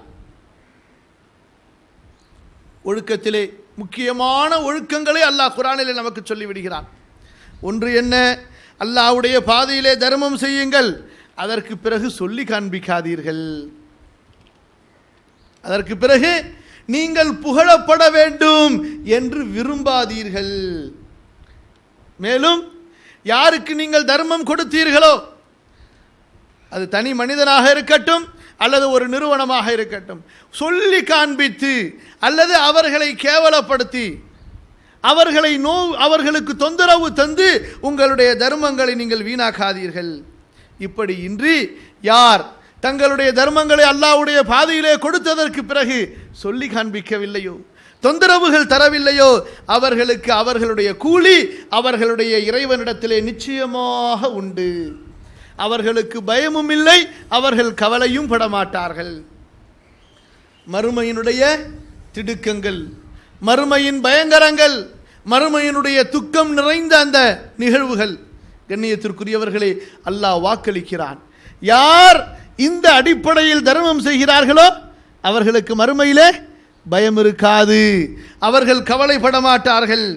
ஒழுக்கத்திலே முக்கியமான ஒழுக்கங்களை அல்லாஹ் குர்ஆனிலே நமக்கு சொல்லிவிடுகிறான். ஒன்று என்ன? அல்லாஹ்வுடைய பாதையிலே தர்மம் செய்யுங்கள், அதற்கு பிறகு சொல்லி காண்பிக்காதீர்கள். அதற்கு பிறகு நீங்கள் புகழப்பட வேண்டும் என்று விரும்பாதீர்கள். மேலும் யாருக்கு நீங்கள் தர்மம் கொடுத்தீர்களோ, அது தனி மனிதனாக இருக்கட்டும் அல்லது ஒரு நிறுவனமாக இருக்கட்டும், சொல்லி காண்பித்து அல்லது அவர்களை கேவலப்படுத்தி அவர்களுக்கு தொந்தரவு தந்து உங்களுடைய தர்மங்களை நீங்கள் வீணாக்காதீர்கள். இப்படி இன்றி யார் தங்களுடைய தர்மங்களை அல்லாஹ்வுடைய பாதையிலே கொடுத்ததற்கு பிறகு சொல்லி காண்பிக்கவில்லையோ, தொந்தரவுகள் தரவில்லையோ, அவர்களுக்கு அவர்களுடைய கூலி அவர்களுடைய இறைவனிடத்திலே நிச்சயமாக உண்டு. அவர்களுக்கு பயமும் இல்லை, அவர்கள் கவலையும் படமாட்டார்கள். மறுமையினுடைய திடுக்கங்கள், மறுமையின் பயங்கரங்கள், மறுமையினுடைய துக்கம் நிறைந்த அந்த நிகழ்வுகள், கண்ணியத்திற்குரியவர்களே, அல்லாஹ் வாக்களிக்கிறான். யார் இந்த அடிப்படையில் தர்மம் செய்கிறார்களோ அவர்களுக்கு மறுமையிலே பயம் இருக்காது, அவர்கள் கவலைப்பட மாட்டார்கள்.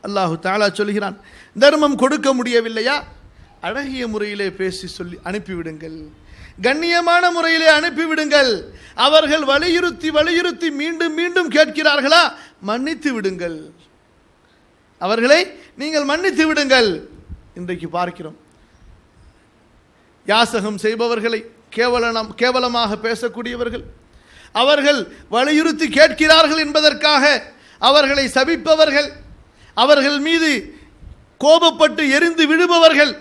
அல்லாஹு தஆலா சொல்கிறான், தர்மம் கொடுக்க முடியவில்லையா, அழகிய முறையிலே பேசி சொல்லி அனுப்பிவிடுங்கள், கண்ணியமான முறையிலே அனுப்பிவிடுங்கள். அவர்கள் வலியுறுத்தி வலியுறுத்தி மீண்டும் மீண்டும் கேட்கிறார்களா, மன்னித்து விடுங்கள், அவர்களை நீங்கள் மன்னித்து விடுங்கள். இன்றைக்கு பார்க்கிறோம், யாசகம் செய்பவர்களை கேவலமாக பேசக்கூடியவர்கள், அவர்கள் வலியுறுத்தி கேட்கிறார்கள் என்பதற்காக அவர்களை சபிப்பவர்கள், அவர்கள் மீது கோபப்பட்டு எரிந்து விடுபவர்கள்.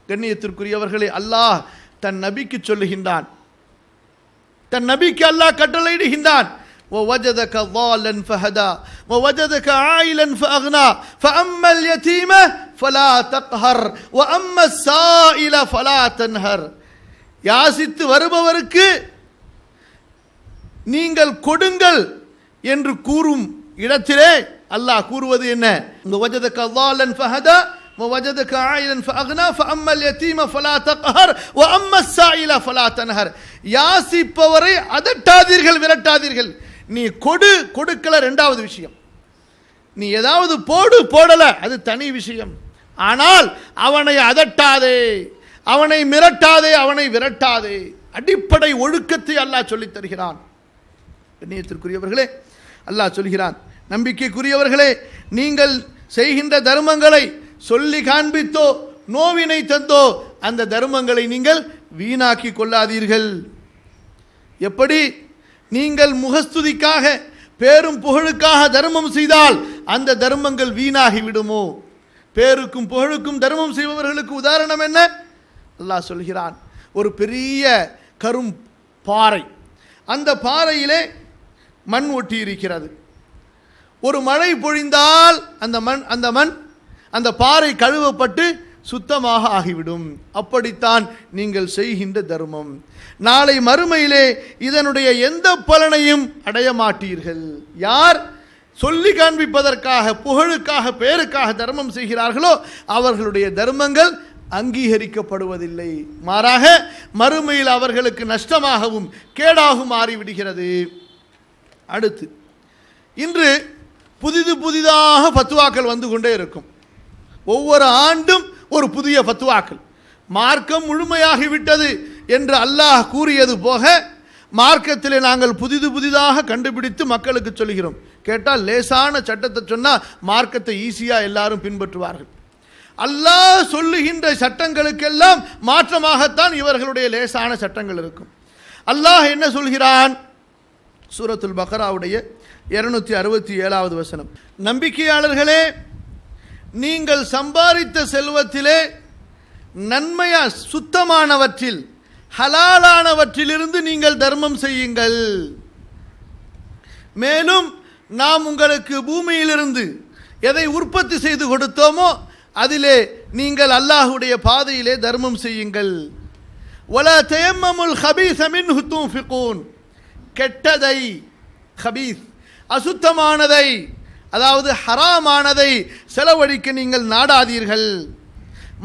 கண்ணியத்திற்குரியவர்களை, அல்லாஹ் தன் நபிக்கு சொல்லுகின்றான், தன் நபிக்கு அல்லாஹ் கட்டளையிடுகின்றான், وَوَجَدَكَ ضَالًّا فَهَدَى وَوَجَدَكَ عَائِلًا فَأَغْنَى فَأَمَّا الْيَتِيمَ فَلَا تَقْهَرْ وَأَمَّا السَّائِلَ فَلَا تَنْهَرْ. யாசித்து வருபவருக்கு நீங்கள் கொடுங்கள் என்று கூறும் இடத்திலே அல்லாஹ் கூறுவது என்ன? وَوَجَدَكَ ضَالًّا فَهَدَى وَوَجَدَكَ عَائِلًا فَأَغْنَى فَأَمَّا الْيَتِيمَ فَلَا تَقْهَرْ وَأَمَّا السَّائِلَ فَلَا تَنْهَرْ. யாசிப்பவரை அதட்டாதீர்கள், விரட்டாதீர்கள். நீ கொடுக்கல ரெண்டாவது விஷயம், நீ ஏதாவது போடல அது தனி விஷயம். ஆனால் அவனை அதட்டாதே, அவனை மிரட்டாதே, அவனை விரட்டாதே. அடிப்படை ஒழுக்கத்தை அல்லாஹ் சொல்லித் தருகிறான். கண்ணியத்திற்குரியவர்களே, அல்லாஹ் சொல்கிறான், நம்பிக்கைக்குரியவர்களே, நீங்கள் செய்கின்ற தர்மங்களை சொல்லி காண்பித்தோ நோவினை தந்தோ அந்த தர்மங்களை நீங்கள் வீணாக்கி கொள்ளாதீர்கள். எப்படி நீங்கள் முகஸ்துதிக்காக பேரும் புகழுக்காக தர்மம் செய்தால் அந்த தர்மங்கள் வீணாகி விடுமோ? பேருக்கும் புகழுக்கும் தர்மம் செய்பவர்களுக்கு உதாரணம் என்ன? அல்லாஹ் சொல்கிறான், ஒரு பெரிய கரும் பாறை, அந்த பாறையிலே மண் ஒட்டி இருக்கிறது. ஒரு மழை பொழிந்தால் அந்த மண் அந்த பாறை கழுவப்பட்டு சுத்தமாக ஆகிவிடும். அப்படித்தான் நீங்கள் செய்கின்ற தர்மம். நாளை மறுமையிலே இதனுடைய எந்த பலனையும் அடைய மாட்டீர்கள். யார் சொல்லி காண்பிப்பதற்காக, புகழுக்காக, பேருக்காக தர்மம் செய்கிறார்களோ அவர்களுடைய தர்மங்கள் அங்கீகரிக்கப்படுவதில்லை. மாறாக மறுமையில் அவர்களுக்கு நஷ்டமாகவும் கேடாகவும் மாறிவிடுகிறது. அடுத்து, இன்று புதிதாக ஃபத்வாக்கள் வந்து கொண்டே இருக்கும். ஒவ்வொரு ஆண்டும் ஒரு புதிய ஃபத்வாக்கள். மார்க்கம் முழுமையாகிவிட்டது என்று அல்லாஹ் கூறியது போக மார்க்கத்திலே நாங்கள் புதிதாக கண்டுபிடித்து மக்களுக்கு சொல்கிறோம். கேட்டால் லேசான சட்டத்தை சொன்னால் மார்க்கத்தை ஈஸியாக எல்லாரும் பின்பற்றுவார்கள். அல்லாஹ் சொல்லுகின்ற சட்டங்களுக்கெல்லாம் மாற்றமாகத்தான் இவர்களுடைய லேசான சட்டங்கள் இருக்கும். அல்லாஹ் என்ன சொல்கிறான்? சூரத்துல் பக்ராவுடைய 267வது வசனம், நம்பிக்கையாளர்களே, நீங்கள் சம்பாதித்த செல்வத்திலே நன்மையா சுத்தமானவற்றில் ஹலாலானவற்றிலிருந்து நீங்கள் தர்மம் செய்யுங்கள். மேலும் நாம் உங்களுக்கு பூமியிலிருந்து எதை உற்பத்தி செய்து கொடுத்தோமோ அதிலே நீங்கள் அல்லாஹ்வுடைய பாதையிலே தர்மம் செய்யுங்கள். வலா தயம்மமுல் ஹபீஸ மின்ஹு துன்ஃபிகூன், கெட்டதை, ஹபீஸ் அசுத்தமானதை, அதாவது ஹராமானதை செலவழிக்க நீங்கள் நாடாதீர்கள்.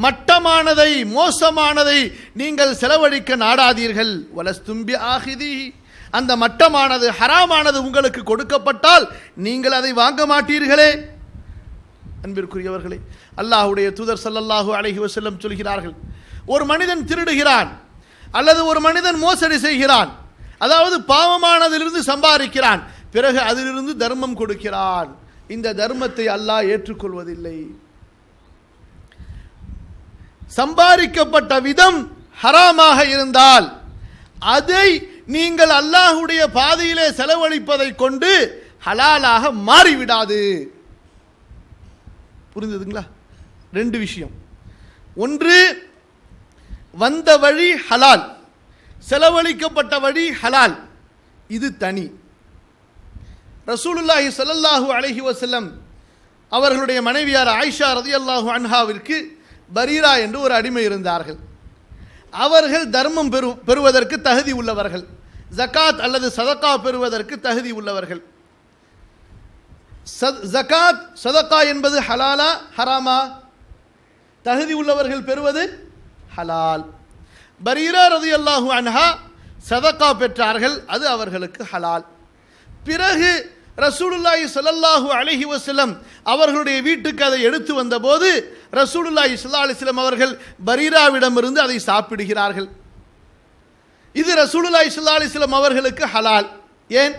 மட்டமானதை, மோசமானதை நீங்கள் செலவழிக்க நாடாதீர்கள். வலஸ்தும் பிஆஹிதி, அந்த மட்டமானது, ஹராமானது உங்களுக்கு கொடுக்கப்பட்டால் நீங்கள் அதை வாங்க மாட்டீர்களே. அன்பிற்குரியவர்களே, அல்லாஹ்வுடைய தூதர் ஸல்லல்லாஹு அலைஹி வஸல்லம் சொல்கிறார்கள், ஒரு மனிதன் திருடுகிறான் அல்லது ஒரு மனிதன் மோசடி செய்கிறான், அதாவது பாவமானதிலிருந்து சம்பாதிக்கிறான், பிறகு அதிலிருந்து தர்மம் கொடுக்கிறான். இந்த தர்மத்தை அல்லாஹ் ஏற்றுக்கொள்வதில்லை. சம்பாதிக்கப்பட்ட விதம் ஹராமாக இருந்தால் அதை நீங்கள் அல்லாஹ்வுடைய பாதையிலே செலவழிப்பதை கொண்டு ஹலாலாக மாறிவிடாது. புரிந்ததுங்களா? ரெண்டு விஷயம். ஒன்று, வந்த வழி ஹலால், செலவழிக்கப்பட்ட வழி ஹலால், இது தனி. ரசூலுல்லாஹி ஸல்லல்லாஹு அலைஹி வஸல்லம் அவர்களுடைய மனைவியார் ஆயிஷா ரலியல்லாஹு அன்ஹாவிற்கு பரீரா என்று ஒரு அடிமை இருந்தார்கள். அவர்கள் தர்மம் பெறுவதற்கு தகுதி உள்ளவர்கள், ஜகாத் அல்லது சதகா பெறுவதற்கு தகுதி உள்ளவர்கள். ஜகாத் சதகா என்பது ஹலாலா ஹராமா? தகுதி உள்ளவர்கள் பெறுவது ஹலால். பரீரா ரலியல்லாஹு அன்ஹா சதகா பெற்றார்கள், அது அவர்களுக்கு ஹலால். பிறகு ரசூலுல்லாஹி ஸல்லல்லாஹு அலைஹி வஸல்லம் அவர்களுடைய வீட்டுக்கு அதை எடுத்து வந்தபோது ரசூலுல்லாஹி ஸல்லல்லாஹு அலைஹி வஸல்லம் அவர்கள் பரீராவிடமிருந்து அதை சாப்பிடுகிறார்கள். இது ரசூலுல்லாஹி ஸல்லல்லாஹு அலைஹி வஸல்லம் அவர்களுக்கு ஹலால். ஏன்?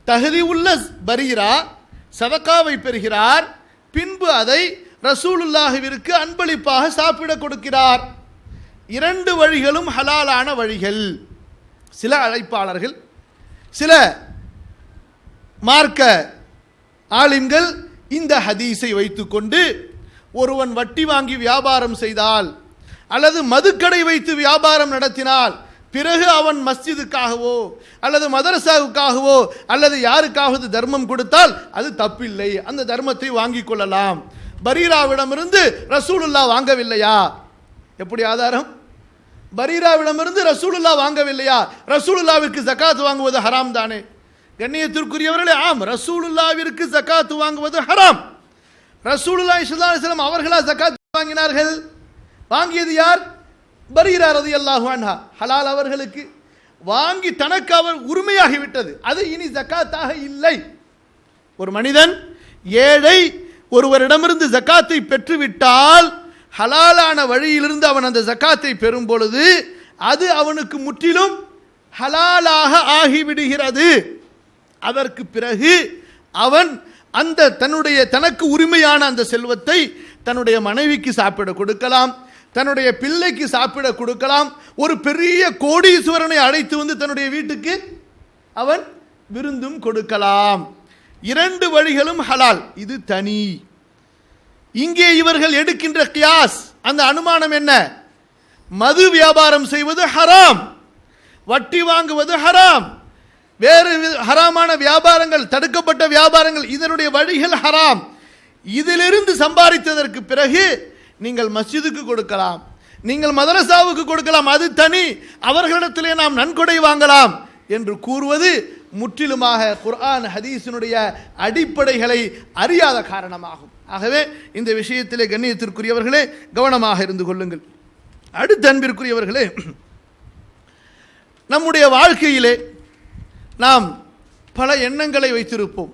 தகுதி உள்ள பரீரா சதகாவை பெறுகிறார், பின்பு அதை ரசூலுல்லாஹிற்கு அன்பளிப்பாக சாப்பிட கொடுக்கிறார். இரண்டு வழிகளும் ஹலாலான வழிகள். சில அழைப்பாளர்கள், சில மார்க்க ஆலிம்கள் இந்த ஹதீஸை வைத்துக்கொண்டு ஒருவன் வட்டி வாங்கி வியாபாரம் செய்தால் அல்லது மதுக்கடை வைத்து வியாபாரம் நடத்தினால் பிறகு அவன் மஸ்ஜிதுக்காகவோ அல்லது மதரசாவுக்காகவோ அல்லது யாருக்காவது தர்மம் கொடுத்தால் அது தப்பில்லை, அந்த தர்மத்தை வாங்கிக் கொள்ளலாம். பரீராவிடமிருந்து ரசூலுல்லாஹ் வாங்கவில்லையா? எப்படி ஆதாரம்? பரீராவிடமிருந்து ரசூலுல்லாஹ் வாங்கவில்லையா? ரசூலுல்லாஹ்விற்கு ஜகாத் வாங்குவது ஹராம் தானே? கண்ணியத்திற்குரியவர்களே, ஆம், ரசூலுல்லாஹ்விற்கு ஜகாத் வாங்குவது ஹராம். ரசூலுல்லாஹி ஸல்லல்லாஹு அலைஹி வஸல்லம் அவர்களா ஜகாத் வாங்கினார்கள்? வாங்கியது யார்? பரீரா ரலியல்லாஹு அன்ஹா. ஹலால் அவர்களுக்கு. வாங்கி தனக்கு அவர் உரிமையாகிவிட்டது, அது இனி ஜகாத்தாக இல்லை. ஒரு மனிதன் ஏழை ஒருவரிடமிருந்து ஜகாத்தை பெற்றுவிட்டால் ஹலாலான வழியிலிருந்து அவன் அந்த ஜகாத்தை பெறும் பொழுது அது அவனுக்கு முற்றிலும் ஹலாலாக ஆகிவிடுகிறது. அதற்கு பிறகு அவன் அந்த தனக்கு உரிமையான அந்த செல்வத்தை தன்னுடைய மனைவிக்கு சாப்பிட கொடுக்கலாம், தன்னுடைய பிள்ளைக்கு சாப்பிட கொடுக்கலாம். ஒரு பெரிய கோடீஸ்வரனை அழைத்து வந்து தன்னுடைய வீட்டுக்கு அவன் விருந்தும் கொடுக்கலாம். இரண்டு வழிகளும் ஹலால். இது தனி. இங்கே இவர்கள் எடுக்கின்ற கியாஸ், அந்த அனுமானம் என்ன? மது வியாபாரம் செய்வது ஹராம், வட்டி வாங்குவது ஹராம், வேறு ஹராமான வியாபாரங்கள், தடுக்கப்பட்ட வியாபாரங்கள், இதனுடைய வழிகள் ஹராம். இதிலிருந்து சம்பாதித்ததற்கு பிறகு நீங்கள் மஸ்ஜிதுக்கு கொடுக்கலாம், நீங்கள் மதரசாவுக்கு கொடுக்கலாம், அது தனி. அவர்களிடத்திலே நாம் நன்கொடை வாங்கலாம் என்று கூறுவது முற்றிலுமாக குர்ஆன் ஹதீஸினுடைய அடிப்படைகளை அறியாத காரணமாகும். ஆகவே இந்த விஷயத்திலே கண்ணியத்திற்குரியவர்களே கவனமாக இருந்து கொள்ளுங்கள். அடுத்த அன்பிற்குரியவர்களே, நம்முடைய வாழ்க்கையிலே நாம் பல எண்ணங்களை வைத்திருப்போம்,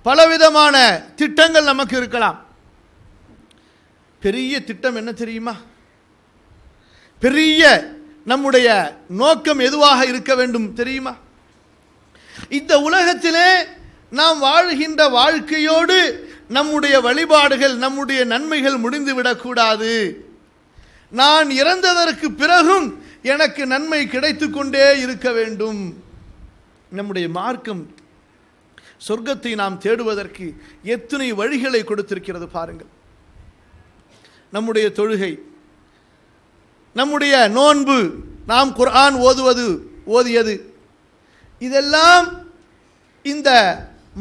பலவிதமான திட்டங்கள் நமக்கு இருக்கலாம். பெரிய திட்டம் என்ன தெரியுமா? பெரிய நம்முடைய நோக்கம் எதுவாக இருக்க வேண்டும் தெரியுமா? இந்த உலகத்திலே நாம் வாழ்கின்ற வாழ்க்கையோடு நம்முடைய வழிபாடுகள், நம்முடைய நன்மைகள் முடிந்துவிடக்கூடாது. நான் இறந்ததற்கு பிறகும் எனக்கு நன்மை கிடைத்து கொண்டே இருக்க வேண்டும். நம்முடைய மார்க்கம் சொர்க்கத்தை நாம் தேடுவதற்கு எத்தனை வழிகளை கொடுத்திருக்கிறது பாருங்கள். நம்முடைய தொழுகை, நம்முடைய நோன்பு, நாம் குர்ஆன் ஓதியது, இதெல்லாம் இந்த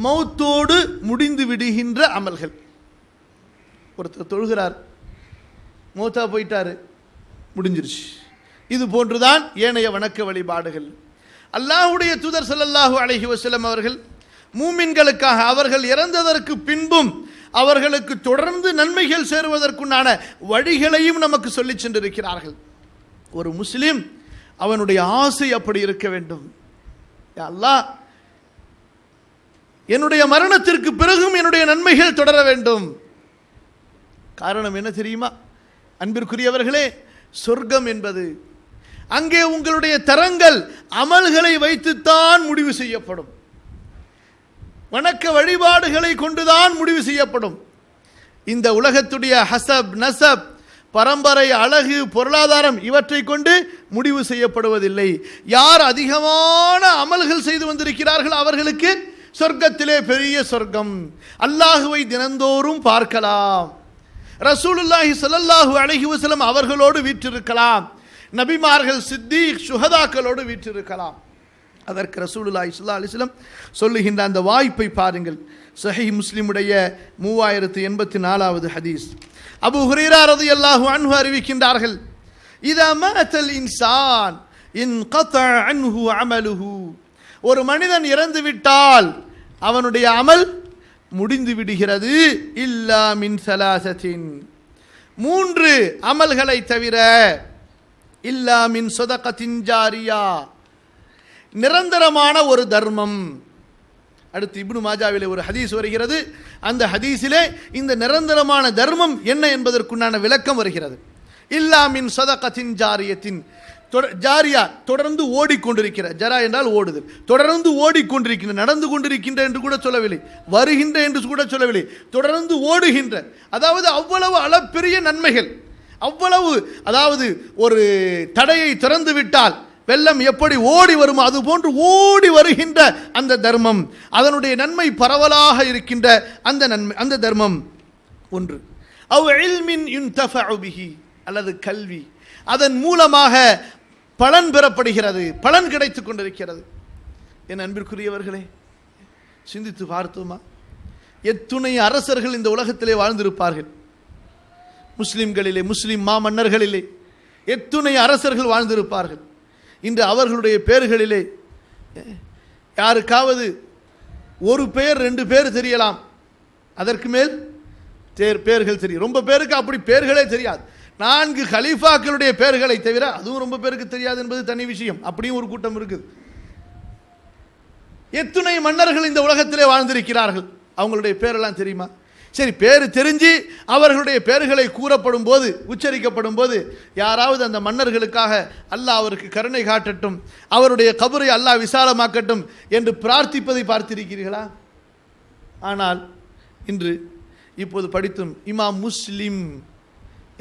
மௌத்தோடு முடிந்து விடுகின்ற அமல்கள். ஒருத்தர் தொழுகிறார், மௌத்தா போயிட்டாரு, முடிஞ்சிருச்சு. இது போன்றுதான் ஏனைய வணக்க வழிபாடுகள். அல்லாஹ்வுடைய தூதர் ஸல்லல்லாஹு அலைஹி வஸல்லம் அவர்கள் மூமின்களுக்காக அவர்கள் இறந்ததற்கு பின்பும் அவர்களுக்கு தொடர்ந்து நன்மைகள் சேருவதற்குண்டான வழிகளையும் நமக்கு சொல்லிச் சென்றிருக்கிறார்கள். ஒரு முஸ்லிம் அவனுடைய ஆசை அப்படி இருக்க வேண்டும். யா அல்லாஹ், என்னுடைய மரணத்திற்கு பிறகும் என்னுடைய நன்மைகள் தொடர வேண்டும். காரணம் என்ன தெரியுமா அன்பிற்குரியவர்களே? சொர்க்கம் என்பது அங்கே உங்களுடைய தரங்கள் அமல்களை வைத்துத்தான் முடிவு செய்யப்படும், வணக்க வழிபாடுகளை கொண்டுதான் முடிவு செய்யப்படும். இந்த உலகத்துடைய ஹசப், நசப், பரம்பரை, அழகு, பொருளாதாரம் இவற்றை கொண்டு முடிவு செய்யப்படுவதில்லை. யார் அதிகமான அமல்கள் செய்து வந்திருக்கிறார்கள் அவர்களுக்கு சொர்க்கத்திலே பெரிய சொர்க்கம். அல்லாஹுவை தினந்தோறும் பார்க்கலாம், ரசூலுல்லாஹி ஸல்லல்லாஹு அலைஹி வஸல்லம் அவர்களோடு வீற்றிருக்கலாம், நபிமார்கள், சித்தீக், சுஹதாக்களோடு வீற்றிருக்கலாம். அதற்கு ரசூலுல்லாஹி ஸல்லல்லாஹு அலைஹி வஸல்லம் சொல்லுகின்ற அந்த வாய்ப்பை பாருங்கள். சஹீஹ் முஸ்லிமுடைய 3084வது ஹதீஸ். அபூ ஹுரைரா ரலியல்லாஹு அன்ஹு அறிவிக்கின்றார்கள், இதா மாத்தல் இன்சான் இன்கதஅ அன்ஹு அமலுஹு, ஒரு மனிதன் இறந்து விட்டால் அவனுடைய அமல் முடிந்து விடுகிறது. இல்லா மின் ஸலாஸத்தின், 3 அமல்களை தவிர. இல்லா மின் ஸதகத்தின் ஜாரியா, நிரந்தரமான ஒரு தர்மம். அடுத்து இப்னு மாஜாவிலே ஒரு ஹதீஸ் வருகிறது. அந்த ஹதீஸிலே இந்த நிரந்தரமான தர்மம் என்ன என்பதற்குண்டான விளக்கம் வருகிறது. இல்லா மின் ஸதகத்தின் ஜாரியத்தின், ஜாரியா தொடர்ந்து ஓடிக்கொண்டிருக்கிற, ஜரா என்றால் ஓடுதல், தொடர்ந்து ஓடிக்கொண்டிருக்கின்ற, நடந்து கொண்டிருக்கின்ற என்று கூட சொல்லவில்லை, வருகின்ற என்று கூட சொல்லவில்லை, தொடர்ந்து ஓடுகின்ற. அதாவது அவ்வளவு அளப்பெரிய நன்மைகள், அவ்வளவு, அதாவது ஒரு தடையை திறந்து விட்டால் வெள்ளம் எப்படி ஓடி வருமோ அது போன்று ஓடி வருகின்ற அந்த தர்மம், அதனுடைய நன்மை பரவலாக இருக்கின்ற அந்த நன்மை, அந்த தர்மம் ஒன்று. அவ் இல்மின் யுன்தஃபஉ பிஹி, அல்லது கல்வி, அதன் மூலமாக பலன் பெறப்படுகிறது, பலன் கிடைத்துக் கொண்டிருக்கிறது. என் அன்பிற்குரியவர்களே, சிந்தித்து பார்த்தோமா? எத்துணை அரசர்கள் இந்த உலகத்திலே வாழ்ந்திருப்பார்கள். முஸ்லிம்களிலே, முஸ்லிம் மாமன்னர்களிலே எத்துணை அரசர்கள் வாழ்ந்திருப்பார்கள். இன்று அவர்களுடைய பெயர்களிலே யாருக்காவது ஒரு பெயர் 2 பேர் தெரியலாம், அதற்கு மேல் பெயர்கள் தெரியும். ரொம்ப பேருக்கு அப்படி பெயர்களே தெரியாது. 4 கலீஃபாக்களுடைய பெயர்களை தவிர அதுவும் ரொம்ப பேருக்கு தெரியாது என்பது தனி விஷயம். அப்படியும் ஒரு கூட்டம் இருக்குது. எத்துணை மன்னர்கள் இந்த உலகத்திலே வாழ்ந்திருக்கிறார்கள், அவங்களுடைய பேரெல்லாம் தெரியுமா? சரி, பேர் தெரிஞ்சு அவர்களுடைய பெயர்களை கூறப்படும் போது, உச்சரிக்கப்படும் போது, யாராவது அந்த மன்னர்களுக்காக அல்லாஹ் அவருக்கு கருணை காட்டட்டும், அவருடைய கபரை அல்லாஹ் விசாலமாக்கட்டும் என்று பிரார்த்திப்பதை பார்த்திருக்கிறீர்களா? ஆனால் இன்று இப்போது படித்தும் இமாம் முஸ்லிம்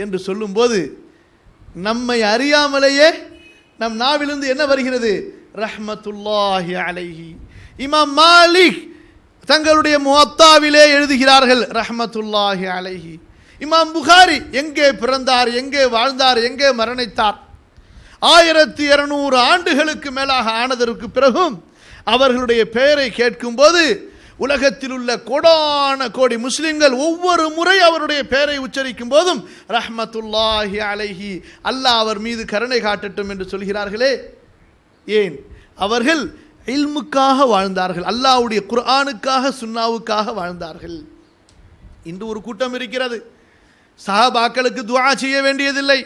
என்று சொல்லும்போது நம்மை அறியாமலேயே நம் நாவிலிருந்து என்ன வருகிறது? ரஹ்மத்துல்லாஹி அலைஹி இமாம் மாலிக் தங்களுடைய முவத்தாவிலே எழுதுகிறார்கள் ரஹ்மத்துல்லாஹி அலைஹி. இமாம் புகாரி எங்கே பிறந்தார், எங்கே வாழ்ந்தார், எங்கே மரணித்தார், 1200 ஆண்டுகளுக்கு மேலாக ஆனதற்கு பிறகும் அவர்களுடைய பெயரை கேட்கும்போது உலகத்தில் உள்ள கோடான கோடி முஸ்லிம்கள் ஒவ்வொரு முறை அவருடைய பெயரை உச்சரிக்கும் போதும் ரஹ்மத்துல்லாஹி அலைஹி, அல்லாஹ் அவர் மீது கருணை காட்டட்டும் என்று சொல்கிறார்களே. ஏன்? அவர்கள் இல்முக்காக வாழ்ந்தார்கள், அல்லாஹ்வுடைய குர்ஆனுக்காக சுன்னாவுக்காக வாழ்ந்தார்கள். இன்று ஒரு கூட்டம் இருக்கிறது, சஹாபாக்களுக்கு துஆ செய்ய வேண்டியதில்லை,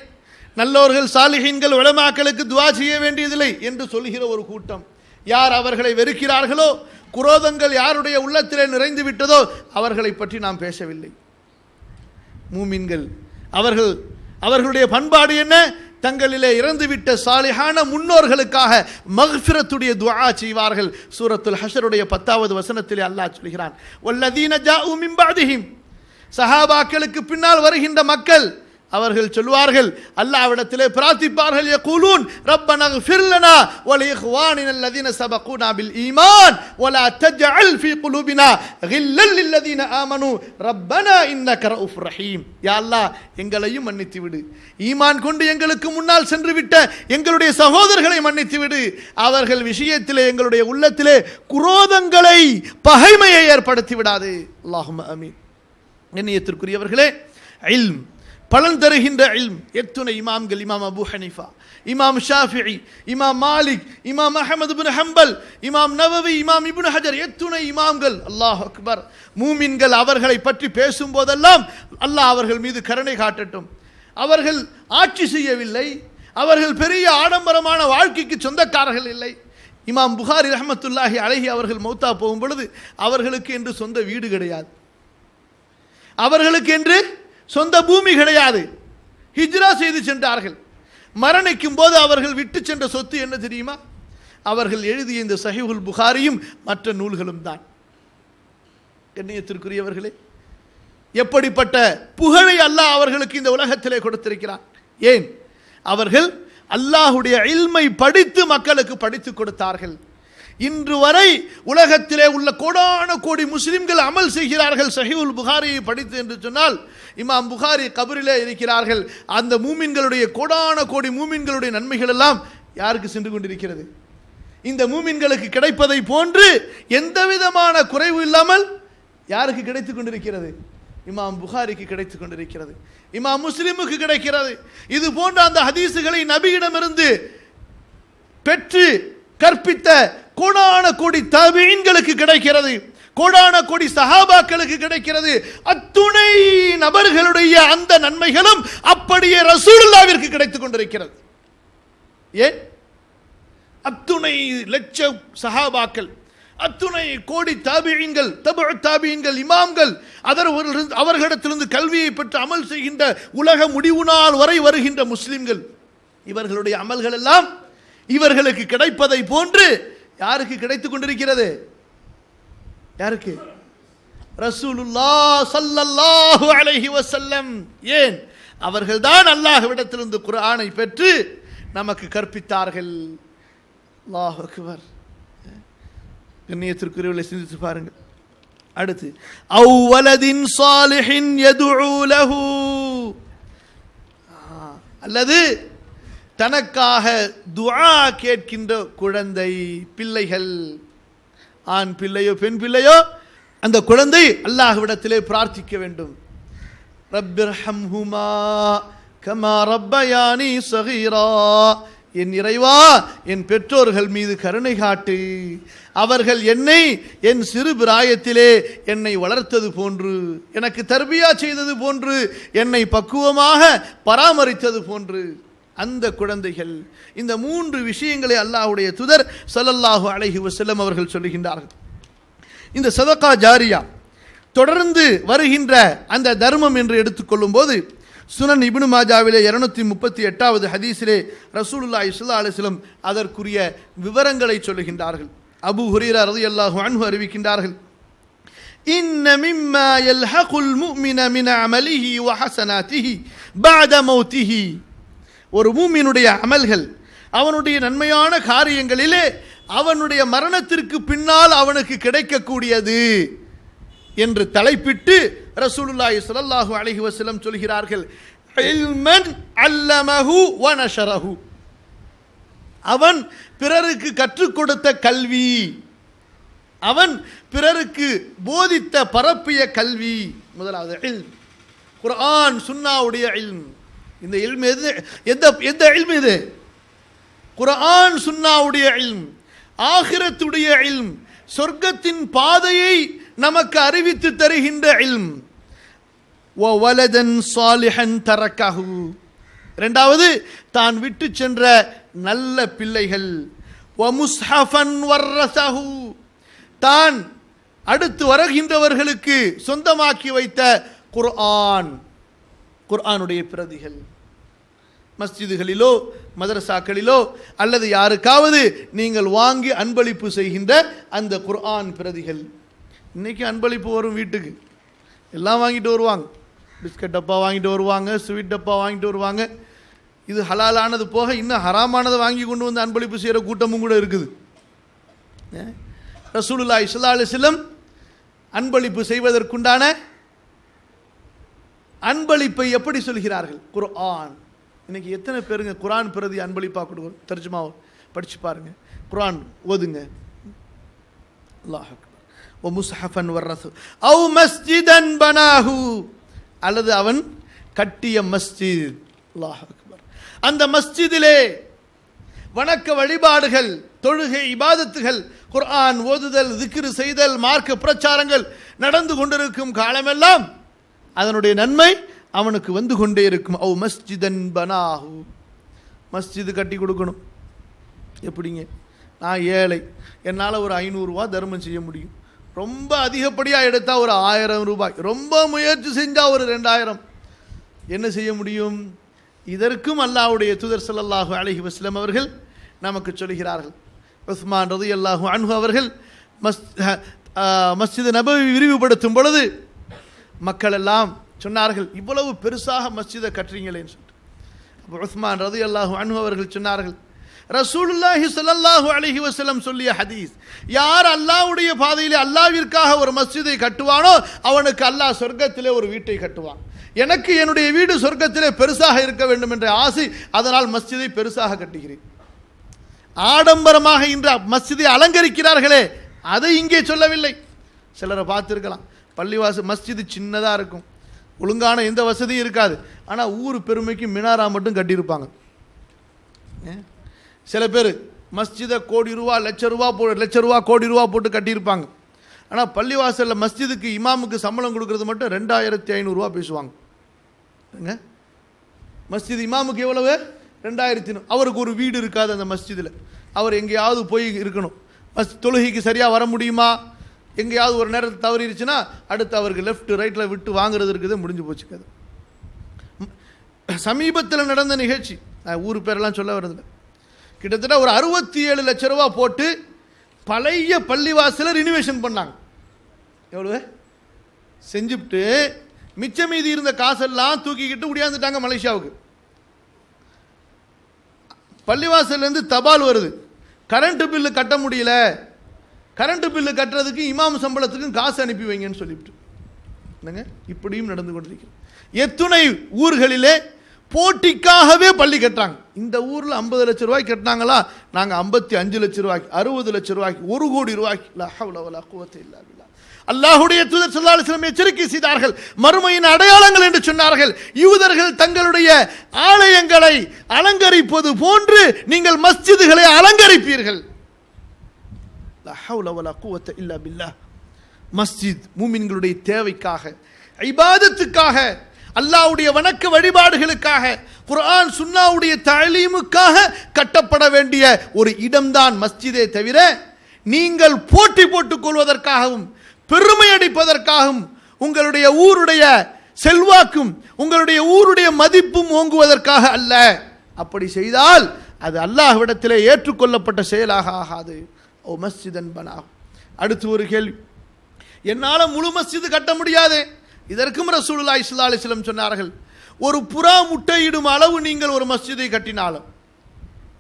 நல்லோர்கள் சாலிஹீன்கள் உலமாக்களுக்கு துஆ செய்ய வேண்டியதில்லை என்று சொல்கிற ஒரு கூட்டம். யார் அவர்களை வெறுக்கிறார்களோ, குரோதங்கள் யாருடைய உள்ளத்திலே நிறைந்து விட்டதோ அவர்களை பற்றி நாம் பேசவில்லை. மூமின்கள் அவர்களுடைய பண்பாடு என்ன? தங்களிலே இறந்துவிட்ட சாலிஹான முன்னோர்களுக்காக மக்ஃபிரத்துடைய துஆ செய்வார்கள். சூரத்துல் ஹஷருடைய 10வது வசனத்திலே அல்லாஹ் சொல்கிறான், வல்லதீன ஜாஉ மின் பஅதிஹிம், சஹாபாக்களுக்கு பின்னால் வருகின்ற மக்கள் அவர்கள் சொல்வார்கள், அல்லாஹ்விடத்திலே பிரார்த்திப்பார்கள், யகூலூன் ரப்பனா இக்ஃபிர் லனா வ லிஇக்வானினா அல்லதீன சபகூனா பில் ஈமான் வ லா தஜ்அல் ஃபீ குலூபினா கில்லல் லில்லதீன ஆமனூ ரப்பனா இன்னக ரഊஃபுர் ரஹீம். யா அல்லாஹ், எங்களையும் மன்னித்து விடு, ஈமான் கொண்டு எங்களுக்கு முன்னால் சென்று விட்ட எங்களுடைய சகோதரர்களை மன்னித்து விடு, அவர்கள் விஷயத்திலே எங்களுடைய உள்ளத்திலே குரோதங்களை பகைமையை ஏற்படுத்தி விடாது. அல்லாஹும்ம ஆமீன். கண்ணியத்திற்குரியவர்களே, இல்ம், பலன் தருகின்ற இல்ம் எத்துணை இமாம்கள், இமாம் அபூ ஹனீஃபா, இமாம் ஷாஃபிஈ, இமாம் மாலிக், இமாம் அஹ்மத் இப்னு ஹம்பல், இமாம் நவவி, இமாம் இப்னு ஹஜர், எத்துணை இமாம்கள். அல்லாஹ் அக்பர். மூமின்கள் அவர்களை பற்றி பேசும் போதெல்லாம் அல்லாஹ் அவர்கள் மீது கருணை காட்டட்டும். அவர்கள் ஆட்சி செய்யவில்லை, அவர்கள் பெரிய ஆடம்பரமான வாழ்க்கைக்கு சொந்தக்காரர்கள் இல்லை. இமாம் புகாரி ரஹ்மத்துல்லாஹி அலைஹி அவர்கள் மௌத்தா போகும் பொழுது அவர்களுக்கு என்று சொந்த வீடு கிடையாது, அவர்களுக்கு என்று சொந்த பூமி கிடையாது, ஹிஜ்ரா செய்து சென்றார்கள். மரணிக்கும் போது அவர்கள் விட்டு சென்ற சொத்து என்ன தெரியுமா? அவர்கள் எழுதிய இந்த சஹீஹுல் புகாரியும் மற்ற நூல்களும் தான். கண்ணியத்திற்குரியவர்களே, எப்படிப்பட்ட புகழை அல்லாஹ் அவர்களுக்கு இந்த உலகத்திலே கொடுத்திருக்கிறார். ஏன்? அவர்கள் அல்லாஹ்வுடைய இல்மை படித்து மக்களுக்கு படித்து கொடுத்தார்கள். இன்று வரை உலகத்திலே உள்ள கோடான கோடி முஸ்லிம்கள் அமல் செய்கிறார்கள் சஹீஹுல் புகாரியை படித்து என்று சொன்னால். இமாம் புகாரி கபரிலே இருக்கிறார்கள். அந்த மூமின்களுடைய கோடான கோடி மூமின்களுடைய நன்மைகள் எல்லாம் யாருக்கு சென்று கொண்டிருக்கிறது? இந்த மூமின்களுக்கு கிடைப்பதை போன்று எந்த விதமான குறைவு இல்லாமல் யாருக்கு கிடைத்துக் கொண்டிருக்கிறது? இமாம் புகாரிக்கு கிடைத்துக் கொண்டிருக்கிறது, இமாம் முஸ்லிமுக்கு கிடைக்கிறது. இது போன்ற அந்த ஹதீசுகளை நபியிடமிருந்து பெற்று கற்பித்த கோடான கோடி தாபீன்களுக்கு கிடைக்கிறது, கோடான கோடி சஹாபாக்களுக்கு கிடைக்கிறது. அத்துணை நபர்களுடைய அந்த நன்மைகளும் அப்படியே ரசூலுல்லாஹ்விற்கு கிடைத்துக் கொண்டிருக்கிறது. ஏன்? அத்துணை லட்சம் சஹாபாக்கள், அத்துணை கோடி தாபீன்கள், தபு தாபீன்கள், இமாம்கள், அவர்களிடத்திலிருந்து கல்வியை பெற்று அமல் செய்கின்ற உலக முடிவு நாள் வரை வருகின்ற முஸ்லிம்கள், இவர்களுடைய அமல்கள் எல்லாம் இவர்களுக்கு கிடைப்பதை போன்று யாருக்கு கிடைத்துக் கொண்டிருக்கிறது? யாருக்கு? ரசூலுல்லாஹ் ஸல்லல்லாஹு அலைஹி வஸல்லம். ஏன்? அவர்கள்தான் அல்லாஹ்விடத்திலிருந்து குர்ஆனை பெற்று நமக்கு கற்பித்தார்கள். அல்லாஹ் அக்பர். கண்ணியத்திற்குரியவர்களை சிந்தித்து பாருங்கள். அடுத்து, அவ்வலதின் சாலிஹின் யதுஉ லஹு, அல்லது தனக்காக துஆ கேட்கின்ற குழந்தை, பிள்ளைகள், ஆண் பிள்ளையோ பெண் பிள்ளையோ, அந்த குழந்தை அல்லாஹ்விடத்திலே பிரார்த்திக்க வேண்டும். ரப்பிர்ஹம்ஹுமா கமா ரப்பயானி ஸகீரா, என் இறைவா, என் பெற்றோர்கள் மீது கருணை காட்டு, அவர்கள் என்னை என் சிறு பிராயத்திலே என்னை வளர்த்தது போன்று, எனக்கு தர்பியா செய்தது போன்று, என்னை பக்குவமாக பராமரித்தது போன்று. அந்த குழந்தைகள், இந்த 3 விஷயங்களை அல்லாஹ்வுடைய தூதர் ஸல்லல்லாஹு அலைஹி வஸல்லம் அவர்கள் சொல்லுகின்றார்கள். இந்த சதகா ஜாரியா தொடர்ந்து வருகின்ற அந்த தர்மம் என்று எடுத்துக்கொள்ளும் போது சுனன் இப்னு மாஜாவிலே 238வது ஹதீஸிலே ரசூலுல்லாஹி ஸல்லல்லாஹு அலைஹி வஸல்லம் அதற்குரிய விவரங்களை சொல்லுகின்றார்கள். அபூ ஹுரைரா ரலியல்லாஹு அன்ஹு அறிவிக்கின்றார்கள், இன்ன மிம்மா யல்ஹகுல் முஃமின மின் அமலிஹி வ ஹஸனாத்திஹி பஅத மௌத்திஹி, ஒரு மூமினுடைய அமல்கள், அவனுடைய நன்மையான காரியங்களிலே அவனுடைய மரணத்திற்கு பின்னால் அவனுக்கு கிடைக்கக்கூடியது என்று தலைப்பிட்டு ரசூலுல்லாஹி ஸல்லல்லாஹு அலைஹி வஸல்லம் சொல்கிறார்கள், இல்மன் அல்லமஹு வ நஷரஹு. அவன் பிறருக்கு கற்றுக் கொடுத்த கல்வி, அவன் பிறருக்கு போதித்த பரப்பிய கல்வி. முதலாவது இல்ம், குர்ஆன் சுன்னாவுடைய இல்ம். இந்த இல்ம் எது? எந்த இல்ம் இது? குர்ஆன் சுன்னாவுடைய இல்ம், ஆகிரத்துடைய இல்ம், சொர்க்கத்தின் பாதையை நமக்கு அறிவித்து தருகின்ற இல்ம். வலதன் சாலிஹன் தரக்கஹு. இரண்டாவது, தான் விட்டு சென்ற நல்ல பிள்ளைகள். வமுஸ்ஹஃபன் வர்ரஸஹு. தான் அடுத்து வருகின்றவர்களுக்கு சொந்தமாக்கி வைத்த குர்ஆன், குர்ஆனுடைய பிரதிகள். மஸ்ஜிதுகளிலோ மதரசாக்களிலோ அல்லது யாருக்காவது நீங்கள் வாங்கி அன்பளிப்பு செய்கின்ற அந்த குர்ஆன் பிரதிகள். இன்னைக்கு அன்பளிப்பு வரும் வீட்டுக்கு, எல்லாம் வாங்கிட்டு வருவாங்க. பிஸ்கட் டப்பா வாங்கிட்டு வருவாங்க, ஸ்வீட் டப்பா வாங்கிட்டு வருவாங்க. இது ஹலாலானது போக இன்னும் ஹராமானதை வாங்கி கொண்டு வந்து அன்பளிப்பு செய்கிற கூட்டமும் கூட இருக்குது. ரசூலுல்லாஹி ஸல்லல்லாஹு அலைஹி வஸல்லம் அன்பளிப்பு செய்வதற்குண்டான அன்பளிப்பை எப்படி சொல்கிறார்கள்? குர்ஆன். இன்னைக்கு எத்தனை பேருங்க குர்ஆன் பிரதி அன்பளிப்பாக கொடுக்கும்? தர்ஜுமாவை படிச்சு பாருங்க, குர்ஆன் ஓதுங்க. அல்லாஹ் அக்பர். வ முஸ்ஹஃபன் வர்ரஸு அவ் மஸ்ஜிதன் பனாஹு. அல்லது அவன் கட்டிய மஸ்ஜித். அல்லாஹ் அக்பர். அந்த மஸ்ஜிதிலே வணக்க வழிபாடுகள், தொழுகை, இபாதத்துகள், குர்ஆன் ஓதுதல், திக்ர் செய்தல், மார்க்க பிரச்சாரங்கள் நடந்து கொண்டிருக்கும் காலமெல்லாம் அதனுடைய நன்மை அவனுக்கு வந்து கொண்டே இருக்கும். அவ் மஸ்ஜிதன் பனாஹு. மஸ்ஜிது கட்டி கொடுக்கணும். எப்படிங்க? நான் ஏழை, என்னால் ஒரு 500 ரூபா தர்மம் செய்ய முடியும். ரொம்ப அதிகப்படியாக எடுத்தால் ஒரு 1000 ரூபாய், ரொம்ப முயற்சி செஞ்சால் ஒரு 2000. என்ன செய்ய முடியும்? இதற்கும் அல்லாஹ்வுடைய தூதர் ஸல்லல்லாஹு அலைஹி வஸல்லம் அவர்கள் நமக்கு சொல்கிறார்கள். உஸ்மான் ரலியல்லாஹு அன்ஹு அவர்கள் மஸ்ஜித் நபவி விரிவுபடுத்தும் பொழுது மக்கள் எல்லாம் சொன்னார்கள், இவ்வளவு பெருசாக மஸ்ஜிதை கட்டுறீங்களேன்னு சொல்லிட்டு. அப்போ உஸ்மான் ரலியல்லாஹு அன்ஹு அவர்கள் சொன்னார்கள், ரசூலுல்லாஹி ஸல்லல்லாஹு அலைஹி வஸல்லம் சொல்லிய ஹதீஸ், யார் அல்லாஹ்வுடைய பாதையிலே அல்லாஹ்விற்காக ஒரு மஸ்ஜிதை கட்டுவானோ அவனுக்கு அல்லாஹ் சொர்க்கத்திலே ஒரு வீட்டை கட்டுவான். எனக்கு என்னுடைய வீடு சொர்க்கத்திலே பெருசாக இருக்க வேண்டும் என்ற ஆசை, அதனால் மஸ்ஜிதை பெருசாக கட்டுகிறேன். ஆடம்பரமாக இன்று மஸ்ஜிதை அலங்கரிக்கிறார்களே, அதை இங்கே சொல்லவில்லை. சிலரை பார்த்துருக்கலாம், பள்ளிவாசல் மஸ்ஜிது சின்னதாக இருக்கும், ஒழுங்கான எந்த வசதியும் இருக்காது, ஆனால் ஊர் பெருமைக்கு மினாரா மட்டும் கட்டியிருப்பாங்க. சில பேர் மஸ்ஜிதை கோடி ரூபா, லட்ச ரூபா கோடி ரூபா போட்டு கட்டியிருப்பாங்க. ஆனால் பள்ளிவாசலில் மஸ்ஜிதுக்கு இமாமுக்கு சம்பளம் கொடுக்கறது மட்டும் 2500 ரூபா பேசுவாங்க. மஸ்ஜித் இமாமுக்கு எவ்வளவு? 2000. அவருக்கு ஒரு வீடு இருக்காது அந்த மஸ்ஜிதில், அவர் எங்கேயாவது போய் இருக்கணும். தொழுகைக்கு சரியாக வர முடியுமா? எங்கேயாவது ஒரு நேரத்தில் தவறிடுச்சுன்னா அடுத்து அவருக்கு லெஃப்ட் ரைட்டில் விட்டு வாங்குறது இருக்குது, முடிஞ்சு போச்சுக்காது. சமீபத்தில் நடந்த நிகழ்ச்சி, ஊர் பேரெல்லாம் சொல்ல வருதில்லை, கிட்டத்தட்ட ஒரு 67 லட்ச ரூபா போட்டு பழைய பள்ளிவாசலை ரினிவேஷன் பண்ணாங்க. எவ்வளவு செஞ்சுட்டு மிச்ச மீதி இருந்த காசெல்லாம் தூக்கிக்கிட்டு உடையாந்துட்டாங்க மலேசியாவுக்கு. பள்ளிவாசல்லேருந்து தபால் வருது, கரண்ட் பில்லு கட்ட முடியல, கரண்ட் பில்லு கட்டுறதுக்கு இமாம் சம்பளத்துக்கும் காசு அனுப்பி வைங்கன்னு சொல்லிவிட்டு என்னங்க இப்படியும் நடந்து கொண்டிருக்கிறது. எத்துணை ஊர்களிலே போட்டிக்காகவே பள்ளி கட்டுறாங்க. இந்த ஊரில் 50 லட்ச ரூபாய்க்கு கட்டினாங்களா, நாங்கள் 55 லட்ச ரூபாய்க்கு, 60 லட்ச ரூபாய்க்கு, 1 கோடி ரூபாய்க்கு. லா ஹவ்ல வலா குவத்த இல்லா பில்லாஹ். அல்லாஹ்வுடைய தூதர் ஸல்லல்லாஹு அலைஹி வஸல்லம் எச்சரிக்கை செய்தார்கள், மறுமையின் அடையாளங்கள் என்று சொன்னார்கள். யூதர்கள் தங்களுடைய ஆலயங்களை அலங்கரிப்பது போன்று நீங்கள் மஸ்ஜிதுகளை அலங்கரிப்பீர்கள். லா ஹவ்ல வலா குவத்த இல்லா பில்லாஹ். மஸ்ஜித் மூமின்களுடைய தேவைக்காக, இபாதத்துக்காக, அல்லாஹ்வுடைய வணக்க வழிபாடுகளுக்காக, குர்ஆன் சுன்னாவுடைய தஅலீமுக்காக கட்டப்பட வேண்டிய ஒரு இடம்தான் மஸ்ஜிதே தவிர நீங்கள் போட்டி போட்டுக் கொள்வதற்காகவும் பெருமை அடிப்பதற்காகவும் உங்களுடைய ஊருடைய செல்வாக்கும் உங்களுடைய ஊருடைய மதிப்பும் ஓங்குவதற்காக அல்ல. அப்படி செய்தால் அது அல்லாஹ்விடத்திலே ஏற்றுக்கொள்ளப்பட்ட செயலாக ஆகாது. ஓ மஸ்ஜிதன் பனாஹு. அடுத்து ஒரு கேள்வி, என்னால் முழு மஸ்ஜிது கட்ட முடியாது. இதற்கும் ரசூலுல்லாஹி ஸல்லல்லாஹு அலைஹி வஸல்லம் சொன்னார்கள், ஒரு புறா முட்டையிடும் அளவு நீங்கள் ஒரு மஸ்ஜிதை கட்டினாலும்,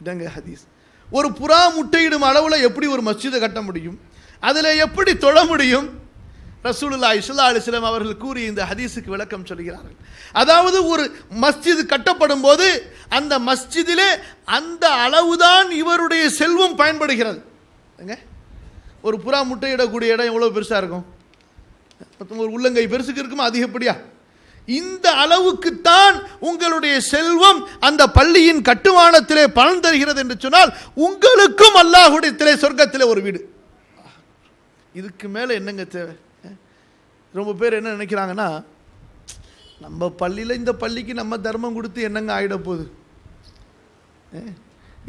இதங்க ஹதீஸ், ஒரு புறா முட்டையிடும் அளவில் எப்படி ஒரு மஸ்ஜிதை கட்ட முடியும்? அதில் எப்படி தொழ முடியும்? ரசூலுல்லாஹி ஸல்லல்லாஹு அலைஹி வஸல்லம் அவர்கள் கூறிய இந்த ஹதீஸுக்கு விளக்கம் சொல்கிறார்கள். அதாவது ஒரு மஸ்ஜித் கட்டப்படும் போது அந்த மஸ்ஜிதிலே அந்த அளவுதான் இவருடைய செல்வம் பயன்படுகிறது. ஒரு புறா முட்டையிடக்கூடிய இடம் எவ்வளோ பெருசாக இருக்கும்? ஒரு உள்ளங்கை பெருசுக்கு இருக்குமா? அதிகப்படியா? இந்த அளவுக்குத்தான் உங்களுடைய செல்வம் அந்த பள்ளியின் கட்டுமானத்திலே பலன் தருகிறது என்று சொன்னால் உங்களுக்கும் அல்லாஹ்வுடைய சொர்க்கத்திலே ஒரு வீடு. இதுக்கு மேலே என்னங்க தேவை? ரொம்ப பேர் என்ன நினைக்கிறாங்கன்னா, நம்ம பள்ளியில் இந்த பள்ளிக்கு நம்ம தர்மம் கொடுத்து என்னங்க ஆகிட போகுது?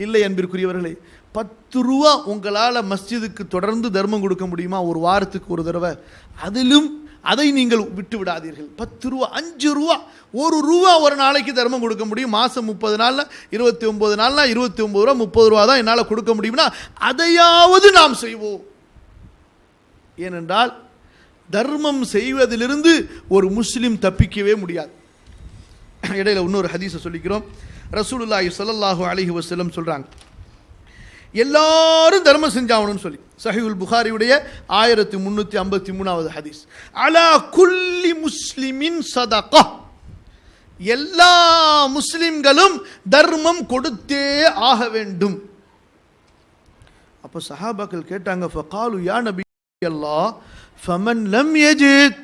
இல்லை அன்பிற்குரியவர்களே, 10 ரூபா உங்களால் மஸ்ஜிதுக்கு தொடர்ந்து தர்மம் கொடுக்க முடியுமா? ஒரு வாரத்துக்கு ஒரு தடவை. அதிலும் அதை நீங்கள் விட்டு விடாதீர்கள். 10 ரூபா, 5 ரூபா, 1 ரூபா ஒரு நாளைக்கு தர்மம் கொடுக்க முடியும். மாதம் 30 நாளில் 29 நாள்னா 29 ரூபா, 30 ரூபா தான் என்னால் கொடுக்க முடியும்னா அதையாவது நாம் செய்வோம். ஏனென்றால் தர்மம் செய்வதிலிருந்து ஒரு முஸ்லிம் தப்பிக்கவே முடியாது. இடையில இன்னொரு ஹதீஸை சொல்லிக்கிறோம். ரசூலுல்லாஹி ஸல்லல்லாஹு அலைஹி வஸல்லம் சொல்றாங்க, எல்லாரும் தர்மம் செஞ்சாகணும்னு சொல்லி. சஹீஹுல் புகாரியுடைய 1353வது ஹதீஸ். அலா குல்லி முஸ்லிமின் சதகா, எல்லா முஸ்லிம்களும் தர்மம் கொடுத்தே ஆக வேண்டும். அப்ப சஹாபாக்கள் கேட்டாங்க, ஃபகாலு யா நபி அல்லாஹ் ஃபமன் லம் யஜித்,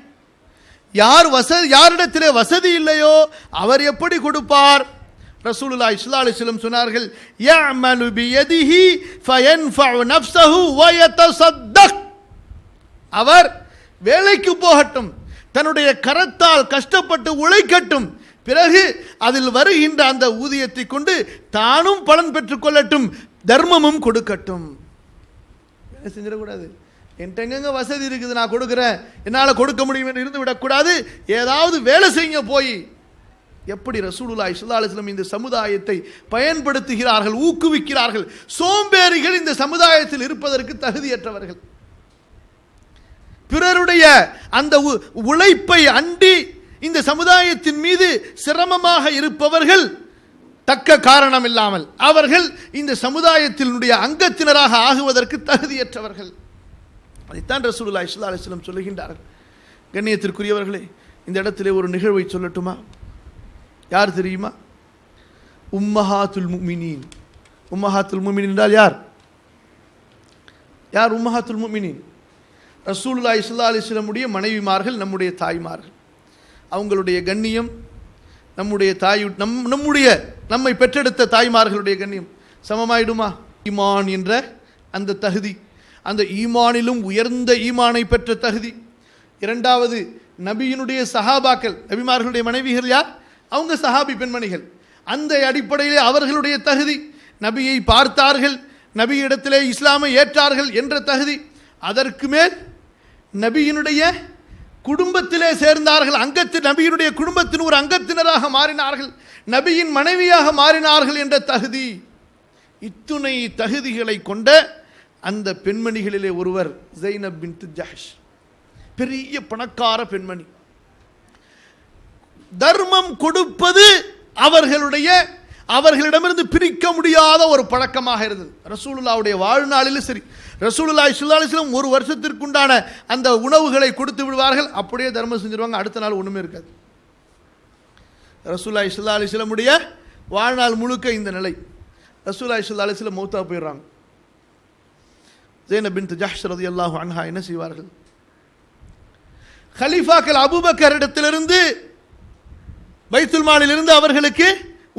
யாரிடத்திலே வசதி இல்லையோ அவர் எப்படி கொடுப்பார்? ரசூலுல்லாஹி ஸல்லல்லாஹு அலைஹி வஸல்லம் சொன்னார்கள், யஅமலு பியதிஹி ஃபயன்ஃபஉ நஃப்ஸஹு வ யதஸத்தக், அவர் வேலைக்கு போகட்டும், தன்னுடைய கரத்தால் கஷ்டப்பட்டு உழைக்கட்டும், பிறகு அதில் வருகின்ற அந்த ஊதியத்தை கொண்டு தானும் பலன் பெற்றுக் கொள்ளட்டும், தர்மமும் கொடுக்கட்டும். என்ன செஞ்சிடக்கூடாது? என்கிட்ட எங்கெங்க வசதி இருக்குது, நான் கொடுக்குறேன், என்னால் கொடுக்க முடியும் என்று இருந்து விடக்கூடாது. ஏதாவது வேலை செய்யுங்க போய். எப்படி ரசூலுல்லாஹி ஸல்லல்லாஹு அலைஹி வஸல்லம் இந்த சமுதாயத்தை பயன்படுத்துகிறார்கள், ஊக்குவிக்கிறார்கள். சோம்பேறிகள் இந்த சமுதாயத்தில் இருப்பதற்கு தகுதியற்றவர்கள். பிறருடைய அந்த உழைப்பை அண்டி இந்த சமுதாயத்தின் மீது சிரமமாக இருப்பவர்கள் தக்க காரணம் இல்லாமல் அவர்கள் இந்த சமுதாயத்தினுடைய அங்கத்தினராக ஆகுவதற்கு தகுதியற்றவர்கள். அதைத்தான் ரசூலுல்லாஹி ஸல்லல்லாஹு அலைஹி வஸல்லம் சொல்லுகின்றார்கள். கண்ணியத்திற்குரியவர்களே, இந்த இடத்திலே ஒரு நிகழ்வை சொல்லட்டுமா? யார் தெரியுமா? உம்மஹாத்துல் முஃமினீன். உம்மஹாத்துல் முஃமினீன் என்றால் யார்? யார் உம்மஹாத்துல் முஃமினீன்? ரசூலுல்லாஹி ஸல்லல்லாஹு அலைஹி வஸல்லம் உடைய மனைவிமார்கள், நம்முடைய தாய்மார்கள். அவங்களுடைய கண்ணியம் நம்முடைய நம்மை பெற்றெடுத்த தாய்மார்களுடைய கண்ணியம் சமமாயிடுமா? ஈமான் என்ற அந்த தகுதி, அந்த ஈமானிலும் உயர்ந்த ஈமானை பெற்ற தகுதி. இரண்டாவது, நபியினுடைய சஹாபாக்கள், நபிமார்களுடைய மனைவிகள் யார்? அவங்க சஹாபி பெண்மணிகள். அந்த அடிப்படையிலே அவர்களுடைய தகுதி, நபியை பார்த்தார்கள், நபியிடத்திலே இஸ்லாமை ஏற்றார்கள் என்ற தகுதி. அதற்கு மேல் நபியினுடைய குடும்பத்திலே சேர்ந்தார்கள், நபியினுடைய குடும்பத்தின் ஒரு அங்கத்தினராக மாறினார்கள், நபியின் மனைவியாக மாறினார்கள் என்ற தகுதி. இத்துணை தகுதிகளை கொண்ட அந்த பெண்மணிகளிலே ஒருவர் ஸைனப் பின்த் ஜஹ்ஷ், பெரிய பணக்கார பெண்மணி. தர்மம் கொடுப்பது அவர்களிடமிருந்து பிரிக்க முடியாத ஒரு பழக்கமாக இருந்தது. ரசூலுல்லாஹ்வுடைய வாழ்நாளிலும் சரி, ரசூலுல்லாஹி ஸல்லல்லாஹு அலைஹி வஸல்லம் ஒரு வருஷத்திற்குண்டான அந்த உணவுகளை கொடுத்து விடுவார்கள், அப்படியே தர்மம் செஞ்சிருவாங்க, அடுத்த நாள் ஒண்ணுமே இருக்காது. ரசூலுல்லாஹி ஸல்லல்லாஹு அலைஹி வஸல்லம் உடைய வாழ்நாள் முழுக்க இந்த நிலை. ரசூலுல்லாஹி ஸல்லல்லாஹு அலைஹி வஸல்லம் மௌத்தா போயிடுறாங்க. ஸைனப் பின்த் ஜஹ்ஷ் ரலியல்லாஹு அன்ஹா என்ன செய்வார்கள்? கலீஃபாக்கள் அபூபக்கர் இடத்திலிருந்து, பைத்துல் மாலிலிருந்து அவர்களுக்கு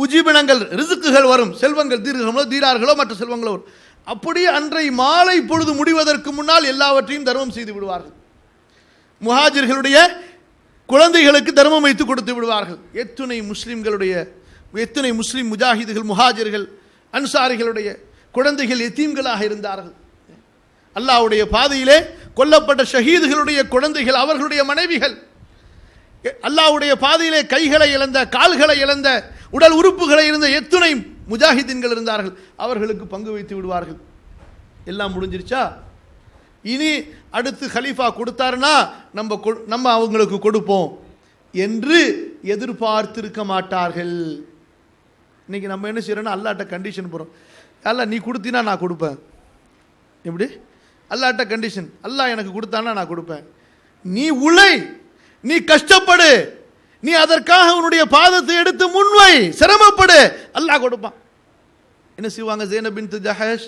உஜீபனங்கள், ரிசுக்குகள் வரும், செல்வங்கள், தீரார்களோ மற்ற செல்வங்களோ வரும். அப்படியே அன்றை மாலை பொழுது முடிவதற்கு முன்னால் எல்லாவற்றையும் தர்மம் செய்து விடுவார்கள். முஹாஜிர்களுடைய குழந்தைகளுக்கு தர்மம் வைத்து கொடுத்து விடுவார்கள். எத்துணை முஸ்லிம் முஜாஹிதுகள், முஹாஜிர்கள், அன்சாரிகளுடைய குழந்தைகள் எத்தீம்களாக இருந்தார்கள். அல்லாஹ்வுடைய பாதையிலே கொல்லப்பட்ட ஷஹீதுகளுடைய குழந்தைகள், அவர்களுடைய மனைவிகள், அல்லாஹ்வுடைய பாதையிலே கைகளை இழந்த, கால்களை இழந்த, உடல் உறுப்புகளை இருந்த எத்துணை முஜாஹிதீன்கள் இருந்தார்கள், அவர்களுக்கு பங்கு வைத்து விடுவார்கள். எல்லாம் முடிஞ்சிருச்சா? இனி அடுத்து கலீஃபா கொடுத்தாருன்னா நம்ம அவங்களுக்கு கொடுப்போம் என்று எதிர்பார்த்திருக்க மாட்டார்கள். இன்னைக்கு நம்ம என்ன செய்யறோம்னா, அல்லாஹ்ட்ட கண்டிஷன் போறோம், அல்லாஹ் நீ கொடுத்தினா நான் கொடுப்பேன். எப்படி? அல்லாஹ்ட்ட கண்டிஷன், அல்லாஹ் எனக்கு கொடுத்தானா நான் கொடுப்பேன். நீ உழை, நீ கஷ்டப்படு, நீ அதற்காக உன்னுடைய பாதத்தை எடுத்து முன்வை, சிரமப்படு, அல்லாஹ் கொடுப்பான். என்ன செய்வாங்க ஸைனப் பின்த் ஜஹஷ்?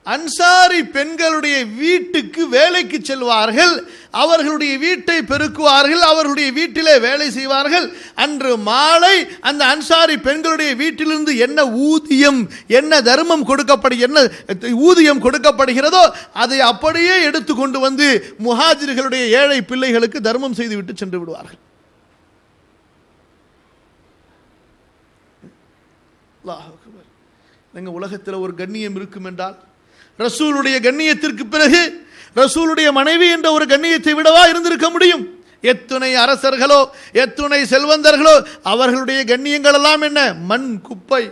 அன்சாரி பெண்களுடைய வீட்டுக்கு வேலைக்கு செல்வார்கள், அவர்களுடைய வீட்டை பெருக்குவார்கள், அவர்களுடைய வீட்டிலே வேலை செய்வார்கள். அன்று மாலை அந்த அன்சாரி பெண்களுடைய வீட்டிலிருந்து என்ன ஊதியம், என்ன தர்மம் என்ன ஊதியம் கொடுக்கப்படுகிறதோ அதை அப்படியே எடுத்து கொண்டு வந்து முஹாஜிர்களுடைய ஏழை பிள்ளைகளுக்கு தர்மம் செய்துவிட்டு சென்று விடுவார்கள். அல்லாஹ் அக்பர். நீங்கள் உலகத்தில் ஒரு கண்ணியம் இருக்கும் என்றால் ரசூலுடைய கண்ணியத்திற்கு பிறகு ரசூலுடைய மனைவி என்ற ஒரு கண்ணியத்தை விடவா இருந்திருக்க முடியும்? எத்துணை அரசர்களோ எத்துணை செல்வந்தர்களோ அவர்களுடைய கண்ணியங்கள் எல்லாம் என்ன? மண் குப்பை.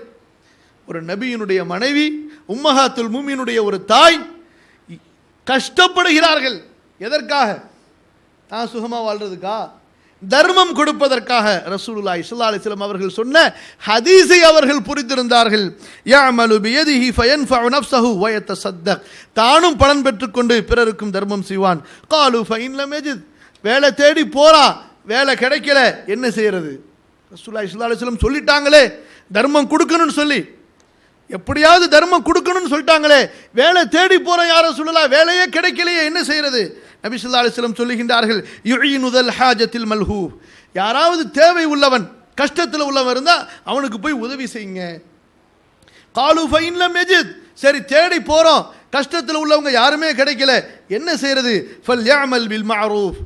ஒரு நபியினுடைய மனைவி, உம்மஹாத்துல் முஃமினுடைய ஒரு தாய் கஷ்டப்படுகிறார்கள். எதற்காக? நான் சுகமா வாழ்றதுக்கா? தர்மம் கொடுப்பதற்காக. ரசூலுல்லாஹி ஸல்லல்லாஹு அலைஹி வஸல்லம் அவர்கள் சொன்ன ஹதீஸை அவர்கள் புரிந்திருந்தார்கள். யஅமலு பியதிஹி ஃபயன்ஃபஉ நஃப்ஸஹு வ யத்தஸத்தக். தானும் பலன் பெற்றுக்கொண்டு பிறருக்கும் தர்மம் செய்வான். காலு ஃபஇன் லம் யஜித். வேலை தேடி போறான், வேலை கிடைக்கல, என்ன செய்யறது? ரசூலுல்லாஹி ஸல்லல்லாஹு அலைஹி வஸல்லம் சொல்லிட்டாங்களே தர்மம் கொடுக்கணும்னு சொல்லி, எப்படியாவது தர்மம் கொடுக்கணும்னு சொல்லிட்டாங்களே, வேலை தேடி போற யார சொல்லலாம், வேலையே கிடைக்கலையே, என்ன செய்யறது? நபி ஸல்லல்லாஹு அலைஹி வஸல்லம் சொல்லுகின்றார்கள், யுஈனுதல் ஹாஜத்தில் மல்ஹூப். யாராவது தேவை உள்ளவன், கஷ்டத்தில் உள்ளவன் இருந்தா அவனுக்கு போய் உதவி செய்யுங்க. காலு ஃபஇன் லம் யஜித். சரி தேடி போறோம், கஷ்டத்தில் உள்ளவங்க யாருமே கிடைக்கல, என்ன செய்யறது? ஃபல்யஅமல் பில் மஅரூஃப்.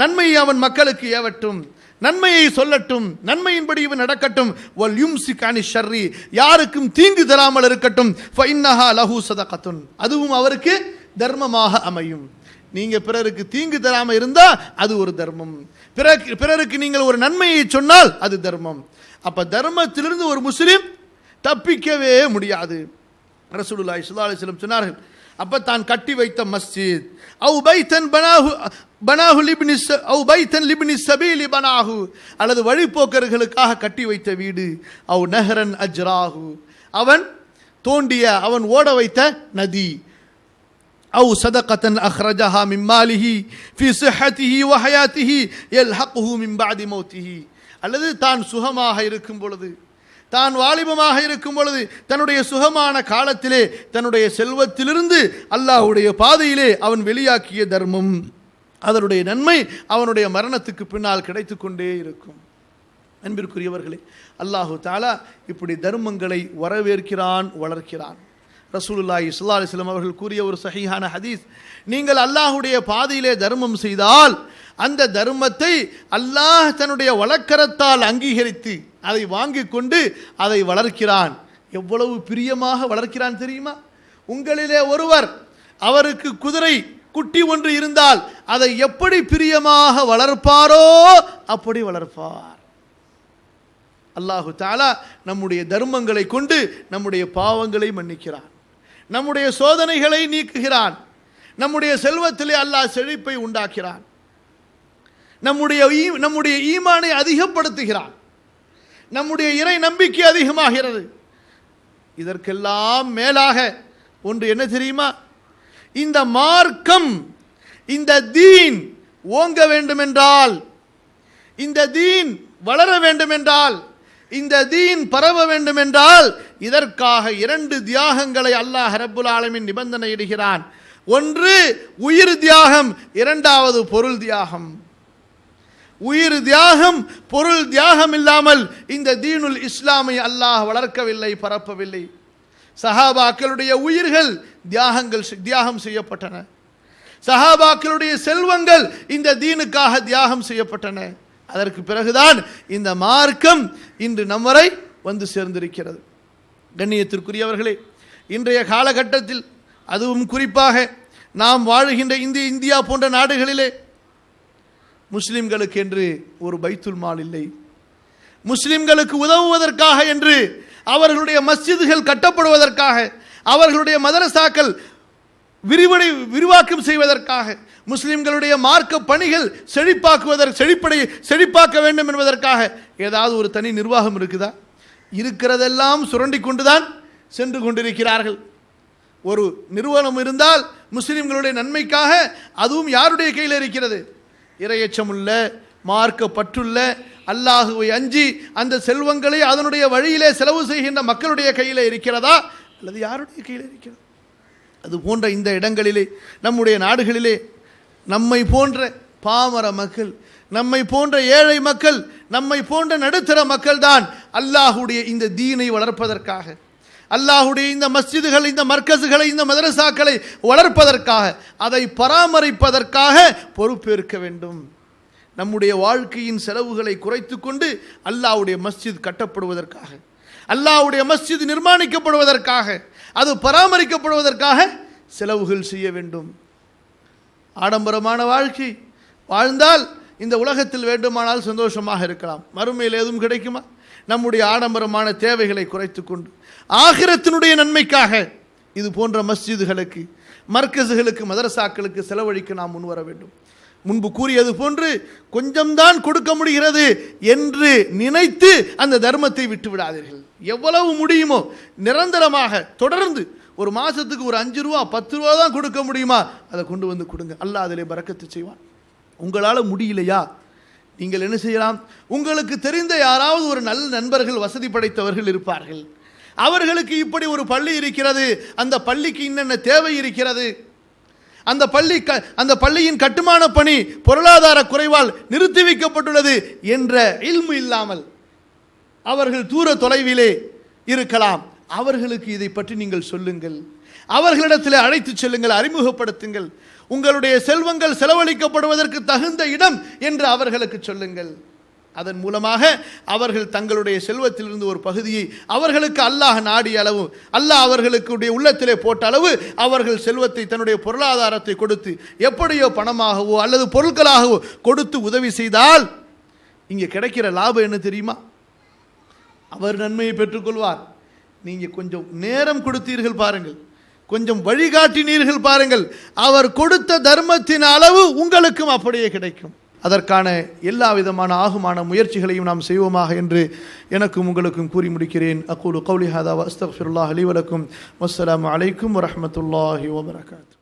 நன்மையை அவன் மக்களுக்கு ஏவட்டும், நன்மையை சொல்லட்டும், நன்மையின்படி இவன் நடக்கட்டும். வல் யும்சிக் அனி ஷர்ரி. யாருக்கும் தீங்கு தராமல் இருக்கட்டும். ஃபஇன்னஹா லஹு ஸதகத்துன். அதுவும் அவருக்கு தர்மமாக அமையும். நீங்க பிறருக்கு தீங்கு தராம இருந்தா அது ஒரு தர்மம், பிறருக்கு நீங்கள் ஒரு நன்மையை சொன்னால் அது தர்மம். அப்ப தர்மத்திலிருந்து ஒரு முஸ்லிம் தப்பிக்கவே முடியாது. ரசூலுல்லாஹி ஸல்லல்லாஹு அலைஹி வஸல்லம் சொன்னார்கள், அப்ப தான் கட்டி வைத்த மஸ்ஜித் அவு பைத்தன் பனாஹு லிப்னி ஸபீலி பனாஹு, அல்லது வழிப்போக்கர்களுக்காக கட்டி வைத்த வீடு, அவு நஹரன் அஜ்ராஹு, அவன் தோண்டிய அவன் ஓட வைத்த நதி, أو صدقة أخرجها من ماله في صحته وحياته يلحقه من بعد موته. அல்லது தான் சுகமாக இருக்கும் பொழுது, தான் வாலிபமாக இருக்கும் பொழுது, தன்னுடைய சுகமான காலத்திலே தன்னுடைய செல்வத்திலிருந்து அல்லாஹ்வுடைய பாதையிலே அவன் வெளியாக்கிய தர்மம், அதனுடைய நன்மை அவனுடைய மரணத்துக்கு பின்னால் கிடைத்துக் கொண்டே இருக்கும். அன்பிற்குரியவர்களே, அல்லாஹு தஆலா இப்படி தர்மங்களை வரவேற்கிறான், வளர்க்கிறான். ரசூலுல்லாஹி ஸல்லல்லாஹு அலைஹி வஸல்லம் அவர்கள் கூறிய ஒரு சஹீஹான ஹதீஸ், நீங்கள் அல்லாஹ்வுடைய பாதையிலே தர்மம் செய்தால் அந்த தர்மத்தை அல்லாஹ் தன்னுடைய வலக்கரத்தால் அங்கீகரித்து அதை வாங்கி கொண்டு அதை வளர்க்கிறான். எவ்வளவு பிரியமாக வளர்க்கிறான் தெரியுமா? உங்களிலே ஒருவர், அவருக்கு குதிரை குட்டி ஒன்று இருந்தால் அதை எப்படி பிரியமாக வளர்ப்பாரோ அப்படி வளர்ப்பார். அல்லாஹு தஆலா நம்முடைய தர்மங்களை கொண்டு நம்முடைய பாவங்களை மன்னிக்கிறான், நம்முடைய சோதனைகளை நீக்குகிறான், நம்முடைய செல்வத்திலே அல்லாஹ் செழிப்பை உண்டாக்கிறான், நம்முடைய ஈமானை அதிகப்படுத்துகிறான், நம்முடைய இறை நம்பிக்கை அதிகமாகிறது. இதற்கெல்லாம் மேலாக ஒன்று என்ன தெரியுமா? இந்த மார்க்கம், இந்த தீன் ஓங்க வேண்டுமென்றால், இந்த தீன் வளர வேண்டுமென்றால், இந்த தீன் பரவ வேண்டுமென்றால் இதற்காக 2 தியாகங்களை அல்லாஹ் ரப்புல் ஆலமீன் நிபந்தனை இடுகிறான். ஒன்று உயிர் தியாகம், இரண்டாவது பொருள் தியாகம். உயிர் தியாகம், பொருள் தியாகம் இல்லாமல் இந்த தீனுல் இஸ்லாமை அல்லாஹ் வளர்க்கவில்லை, பரப்பவில்லை. சஹாபாக்களுடைய உயிர்கள் தியாகம் செய்யப்பட்டன, சஹாபாக்களுடைய செல்வங்கள் இந்த தீனுக்காக தியாகம் செய்யப்பட்டன. அதற்கு பிறகுதான் இந்த மார்க்கம் இன்று நம்மரை வந்து சேர்ந்திருக்கிறது. கண்ணியத்திற்குரியவர்களே, இன்றைய காலகட்டத்தில், அதுவும் குறிப்பாக நாம் வாழுகின்ற இந்தியா போன்ற நாடுகளிலே முஸ்லிம்களுக்கு என்று ஒரு பைத்துல் மால் இல்லை. முஸ்லிம்களுக்கு உதவுவதற்காக என்று, அவர்களுடைய மஸ்ஜிதுகள் கட்டப்படுவதற்காக, அவர்களுடைய மதரசாக்கள் விரிவாக்கம் செய்வதற்காக, முஸ்லிம்களுடைய மார்க்க பணிகள் செழிப்பாக்க வேண்டும் என்பதற்காக ஏதாவது ஒரு தனி நிர்வாகம் இருக்குதா? இருக்கிறதெல்லாம் சுரண்டி கொண்டுதான் சென்று கொண்டிருக்கிறார்கள். ஒரு நிறுவனம் இருந்தால் முஸ்லிம்களுடைய நன்மைக்காக, அதுவும் யாருடைய கையில் இருக்கிறது? இறையச்சமுள்ள, மார்க்கப்பட்டுள்ள, அல்லாஹுவை அஞ்சி அந்த செல்வங்களை அதனுடைய வழியிலே செலவு செய்கின்ற மக்களுடைய கையில் இருக்கிறதா அல்லது யாருடைய கையில் இருக்கிறது? அது போன்ற இந்த இடங்களிலே, நம்முடைய நாடுகளிலே நம்மை போன்ற பாமர மக்கள், நம்மை போன்ற ஏழை மக்கள், நம்மை போன்ற நடுத்தர மக்கள் தான் அல்லாஹுடைய இந்த தீனை வளர்ப்பதற்காக, அல்லாஹுடைய இந்த மஸ்ஜிதுகள், இந்த மர்கஸுகளை, இந்த மதரசாக்களை வளர்ப்பதற்காக, அதை பராமரிப்பதற்காக பொறுப்பேற்க வேண்டும். நம்முடைய வாழ்க்கையின் செலவுகளை குறைத்து கொண்டு அல்லாஹ்வுடைய மஸ்ஜித் கட்டப்படுவதற்காக, அல்லாஹ்வுடைய மஸ்ஜித் நிர்மாணிக்கப்படுவதற்காக, அது பராமரிக்கப்படுவதற்காக செலவுகள் செய்ய வேண்டும். ஆடம்பரமான வாழ்க்கை வாழ்ந்தால் இந்த உலகத்தில் வேண்டுமானால் சந்தோஷமாக இருக்கலாம், மறுமையில் எதுவும் கிடைக்குமா? நம்முடைய ஆடம்பரமான தேவைகளை குறைத்து கொண்டு ஆகிரத்தினுடைய நன்மைக்காக இது போன்ற மஸ்ஜிதுகளுக்கு, மர்கஸுகளுக்கு, மதரசாக்களுக்கு செலவழிக்க நாம் முன்வர வேண்டும். முன்பு கூறியது போன்று கொஞ்சம்தான் கொடுக்க முடிகிறது என்று நினைத்து அந்த தர்மத்தை விட்டு விடாதீர்கள். எவ்வளவு முடியுமோ நிரந்தரமாக தொடர்ந்து ஒரு மாதத்துக்கு ஒரு 5 ரூபா 10 ரூபா தான் கொடுக்க முடியுமா, அதை கொண்டு வந்து கொடுங்க. அல்லாஹ் அதிலே பரக்கத்து செய்வான். உங்களால் முடியலையா, நீங்கள் என்ன செய்யலாம்? உங்களுக்கு தெரிந்த யாராவது ஒரு நல்ல நண்பர்கள், வசதி படைத்தவர்கள் இருப்பார்கள். அவர்களுக்கு இப்படி ஒரு பள்ளி இருக்கிறது, அந்த பள்ளிக்கு என்னென்ன தேவை இருக்கிறது, அந்த பள்ளியின் கட்டுமான பணி பொருளாதார குறைவால் நிறுத்தி வைக்கப்பட்டுள்ளது என்ற இல்மு இல்லாமல் அவர்கள் தூர தொலைவிலே இருக்கலாம். அவர்களுக்கு இதை பற்றி நீங்கள் சொல்லுங்கள், அவர்களிடத்தில் அழைத்து செல்லுங்கள், அறிமுகப்படுத்துங்கள். உங்களுடைய செல்வங்கள் செலவழிக்கப்படுவதற்கு தகுந்த இடம் என்று அவர்களுக்கு சொல்லுங்கள். அதன் மூலமாக அவர்கள் தங்களுடைய செல்வத்திலிருந்து ஒரு பகுதியை அவர்களுக்கு அல்லாஹ் நாடிய அளவு, அல்லாஹ் அவர்களுடைய உள்ளத்திலே போட்ட அளவு அவர்கள் செல்வத்தை, தன்னுடைய பொருளாதாரத்தை கொடுத்து, எப்படியோ பணமாகவோ அல்லது பொருட்களாகவோ கொடுத்து உதவி செய்தால் இங்கே கிடைக்கிற லாபம் என்ன தெரியுமா? அவர் நன்மையை பெற்றுக்கொள்வார். நீங்கள் கொஞ்சம் நேரம் கொடுத்தீர்கள் பாருங்கள், கொஞ்சம் வழிகாட்டினீர்கள் பாருங்கள், அவர் கொடுத்த தர்மத்தின் அளவு உங்களுக்கும் அப்படியே கிடைக்கும். அதற்கான எல்லா விதமான ஆகுமான முயற்சிகளையும் நாம் செய்வோமாக என்று எனக்கும் உங்களுக்கும் கூறி முடிக்கிறேன். அக்கூலு கௌலி ஹாதா வ அஸ்தக்ஃபிருல்லாஹ் லி வ லக்கும். வஸ்ஸலாமு அலைக்கும் வ ரஹ்மத்துல்லாஹி வ பரகாத்துஹு.